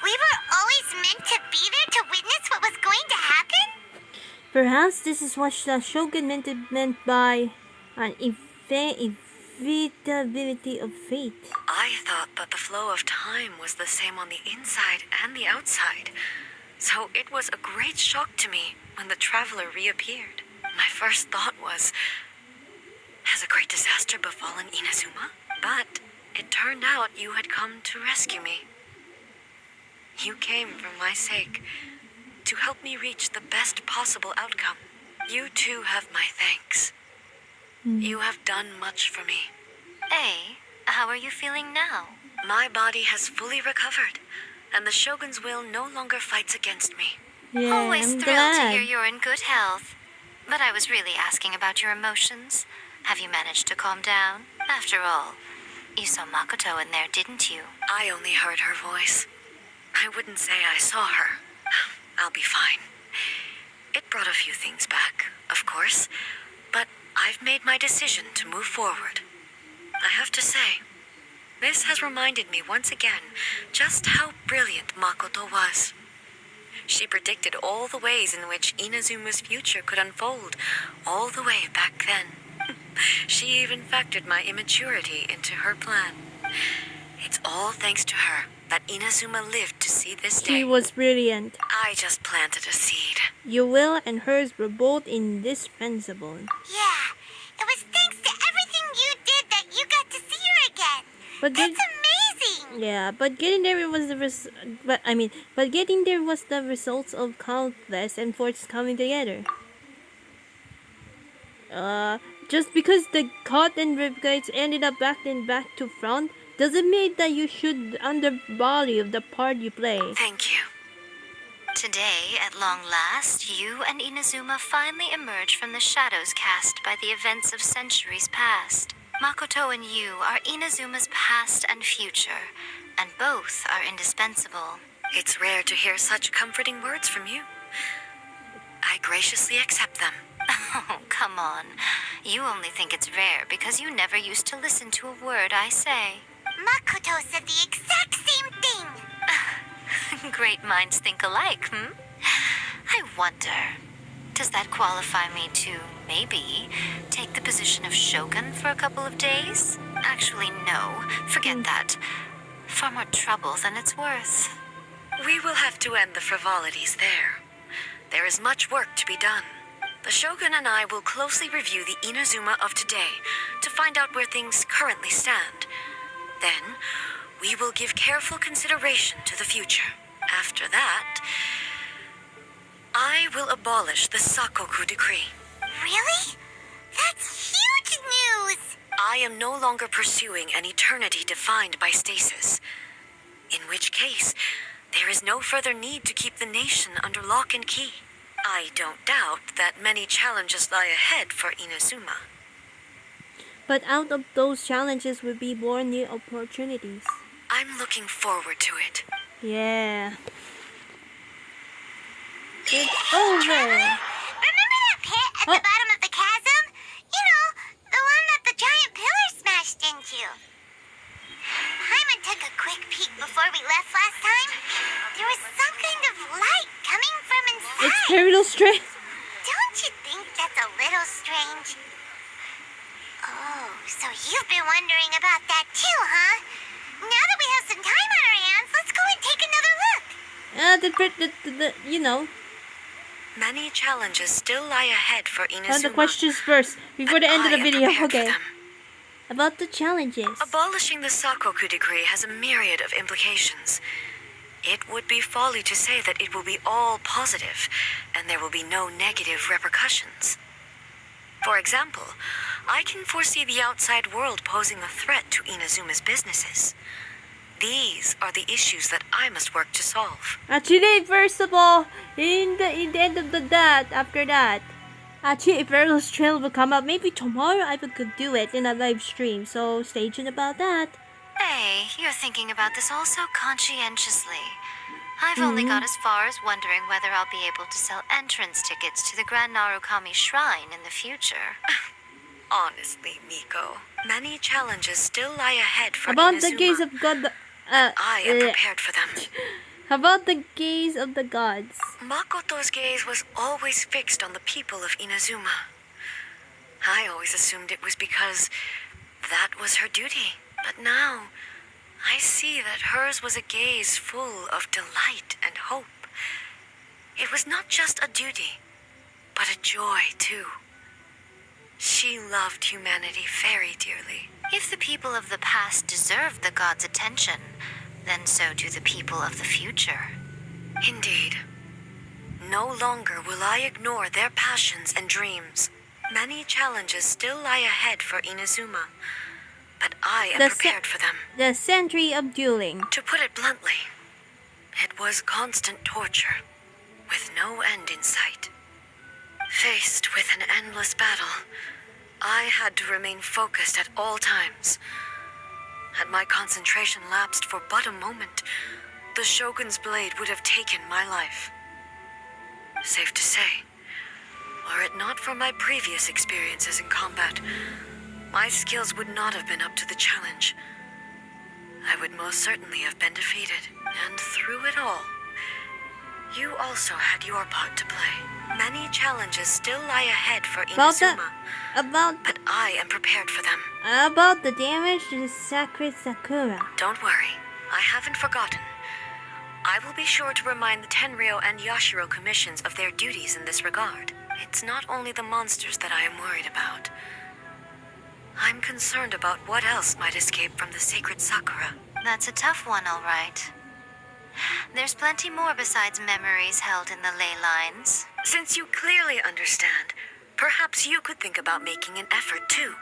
We were always meant to be there to witness what was going to happen? Perhaps this is what the Shogun meant by an inevitability of fate. I thought that the flow of time was the same on the inside and the outside. So it was a great shock to me when the traveler reappeared. My first thought was, has a great disaster befallen Inazuma? But it turned out you had come to rescue me. You came for my sake, to help me reach the best possible outcome. You too have my thanks. You have done much for me. Hey, how are you feeling now? My body has fully recovered, and the Shogun's will no longer fights against me. Yeah, Always I'm thrilled to glad. hear you're in good health. But I was really asking about your emotions. Have you managed to calm down? After all, you saw Makoto in there, didn't you? I only heard her voice. I wouldn't say I saw her. I'll be fine. It brought a few things back, of course, but I've made my decision to move forward. I have to say, this has reminded me once again just how brilliant Makoto was. She predicted all the ways in which Inazuma's future could unfold, all the way back then. She even factored my immaturity into her plan. It's all thanks to her that Inazuma lived to see this day. She was brilliant. I just planted a seed. Your will and hers were both indispensable. Yeah, it was thanks to everything you did that you got to see her again. But That's amazing! yeah, but getting there was but getting there was the result of countless efforts coming together. Just because the cut and ribcage ended up back to front doesn't mean that you should undervalue the part you play. Thank you. Today, at long last, you and Inazuma finally emerge from the shadows cast by the events of centuries past. Makoto and you are Inazuma's past and future, and both are indispensable. It's rare to hear such comforting words from you. I graciously accept them. Oh, come on. You only think it's rare because you never used to listen to a word I say. Makoto said the exact same thing. Great minds think alike, I wonder, does that qualify me to, maybe, take the position of Shogun for a couple of days? Actually, no. Forget that. Far more trouble than it's worth. We will have to end the frivolities there. There is much work to be done. The Shogun and I will closely review the Inazuma of today to find out where things currently stand. Then, we will give careful consideration to the future. After that, I will abolish the Sakoku decree. Really? That's huge news! I am no longer pursuing an eternity defined by stasis. In which case, there is no further need to keep the nation under lock and key. I don't doubt that many challenges lie ahead for Inazuma. But out of those challenges will be born new opportunities. I'm looking forward to it. Yeah. It's over. Remember that pit at the bottom of the chasm? You know, the one that the giant pillar smashed into. Paimon took a quick peek before we left last time. There was some kind of light coming from inside. It's Perilous. Don't you think that's a little strange? Oh, so you've been wondering about that too, huh? Now that we have some time on our hands, let's go and take another look. You know. Many challenges still lie ahead for Inazuma. The questions first, before the end of the video. Okay. About the challenges. Abolishing the Sakoku decree has a myriad of implications. It would be folly to say that it will be all positive, and there will be no negative repercussions. For example, I can foresee the outside world posing a threat to Inazuma's businesses. These are the issues that I must work to solve. Actually, first of all, in the end of after that, actually, if Perilous Trail will come out, maybe tomorrow I could do it in a live stream. So stay tuned about that. Hey, you're thinking about this all so conscientiously. I've only got as far as wondering whether I'll be able to sell entrance tickets to the Grand Narukami Shrine in the future. Honestly, Miko, many challenges still lie ahead for About Inazuma. the gaze of God. I am prepared for them. How about the gaze of the gods? Makoto's gaze was always fixed on the people of Inazuma. I always assumed it was because that was her duty. But now, I see that hers was a gaze full of delight and hope. It was not just a duty, but a joy, too. She loved humanity very dearly. If the people of the past deserve the gods' attention, then so do the people of the future. Indeed. No longer will I ignore their passions and dreams. Many challenges still lie ahead for Inazuma, but I am prepared for them. The century of dueling. To put it bluntly, it was constant torture, with no end in sight. Faced with an endless battle, I had to remain focused at all times. Had my concentration lapsed for but a moment, the Shogun's blade would have taken my life. Safe to say, were it not for my previous experiences in combat, my skills would not have been up to the challenge. I would most certainly have been defeated. And through it all, you also had your part to play. Many challenges still lie ahead for Inazuma, but I am prepared for them. About the damage to the sacred Sakura. Don't worry, I haven't forgotten. I will be sure to remind the Tenryo and Yashiro commissions of their duties in this regard. It's not only the monsters that I am worried about. I'm concerned about what else might escape from the sacred Sakura. That's a tough one, all right. There's plenty more besides memories held in the ley lines. Since you clearly understand, perhaps you could think about making an effort too.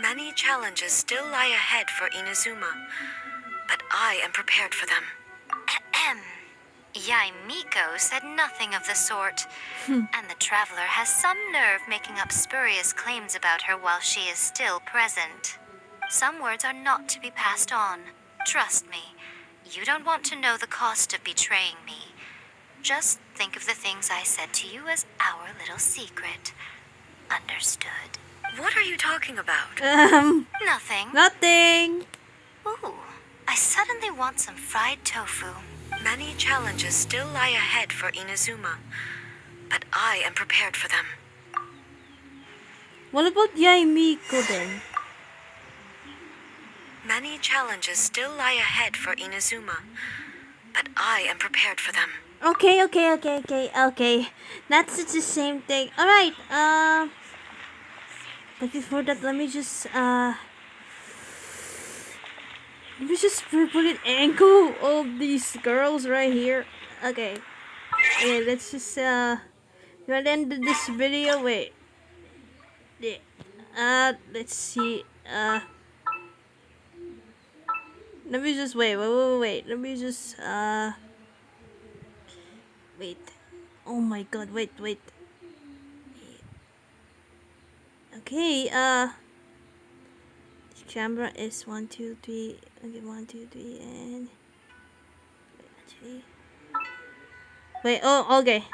Many challenges still lie ahead for Inazuma, but I am prepared for them. Yai Miko said nothing of the sort, and the traveler has some nerve making up spurious claims about her while she is still present. Some words are not to be passed on. Trust me, you don't want to know the cost of betraying me. Just think of the things I said to you as our little secret. Understood? What are you talking about? Nothing. Nothing. Ooh, I suddenly want some fried tofu. Many challenges still lie ahead for Inazuma, but I am prepared for them. What about Yai Miko then? Many challenges still lie ahead for Inazuma, but I am prepared for them. Okay. That's the same thing. Alright, but before that, let me just, Let me just put an ankle of these girls right here. Okay. Okay, let's just you want to end this video? Wait. Yeah. Let's see. Let me just wait. Let me just wait. Oh my god, wait. Okay, the camera is 1, 2, 3. Okay, 1, 2, 3, and actually, wait. Oh, okay.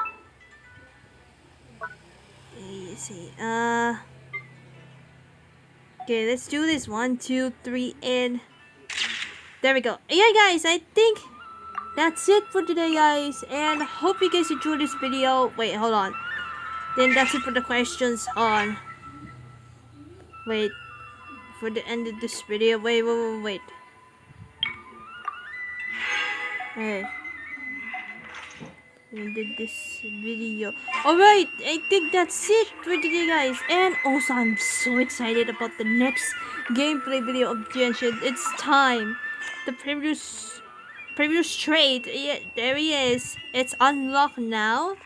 Okay, see. Okay, let's do this. 1, 2, 3, and there we go. Yeah, guys, I think that's it for today, guys, and hope you guys enjoyed this video. Wait, hold on. Then that's it for the questions on. Wait, for the end of this video. Wait. Okay. We did this video. Alright, I think that's it for today, guys. And also, I'm so excited about the next gameplay video of Genshin. It's time. The previous trade. Yeah, there he is. It's unlocked now.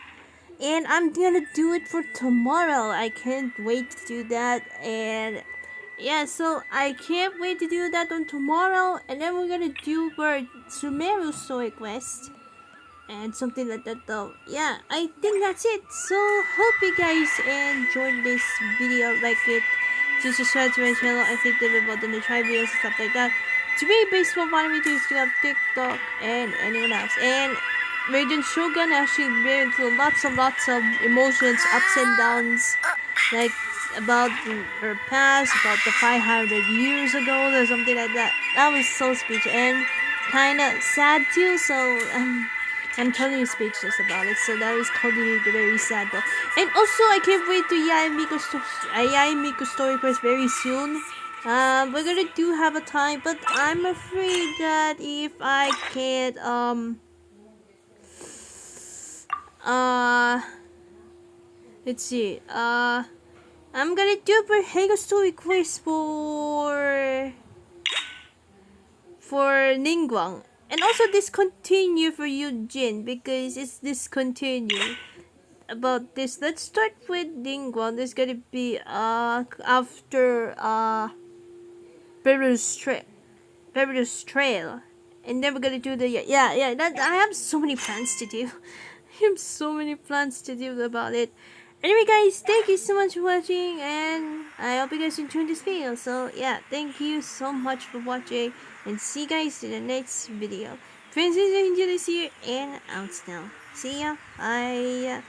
And I'm gonna do it for tomorrow. I can't wait to do that. And yeah, so I can't wait to do that on tomorrow. And then we're gonna do for Sumeru's Story Quest and something like that though. Yeah, I think that's it. So hope you guys enjoyed this video. Like it, just subscribe to my channel and hit the bell button to try videos and stuff like that. To me, baseball find me to Instagram, TikTok, and anyone else. And Raiden Shogun actually been through lots of emotions, ups and downs, like about her past, about the 500 years ago or something like that. That was so speech and kind of sad too. So I'm totally speechless about it. So that was totally very sad though. And also, I can't wait to Yae Miko's story quest very soon. We're gonna do have a time, but I'm afraid that if I can't let's see. I'm gonna do Perilous story quest for Ningguang. And also discontinue for Eugene because it's discontinue about this. Let's start with Ningguang. There's gonna be after Perilous Trail. And then we're gonna do the that I have so many plans to do. I have so many plans to do about it. Anyway, guys, thank you so much for watching, and I hope you guys enjoyed this video. So yeah, thank you so much for watching, and see you guys in the next video. Friends, enjoy this year, and out now. See ya. Bye.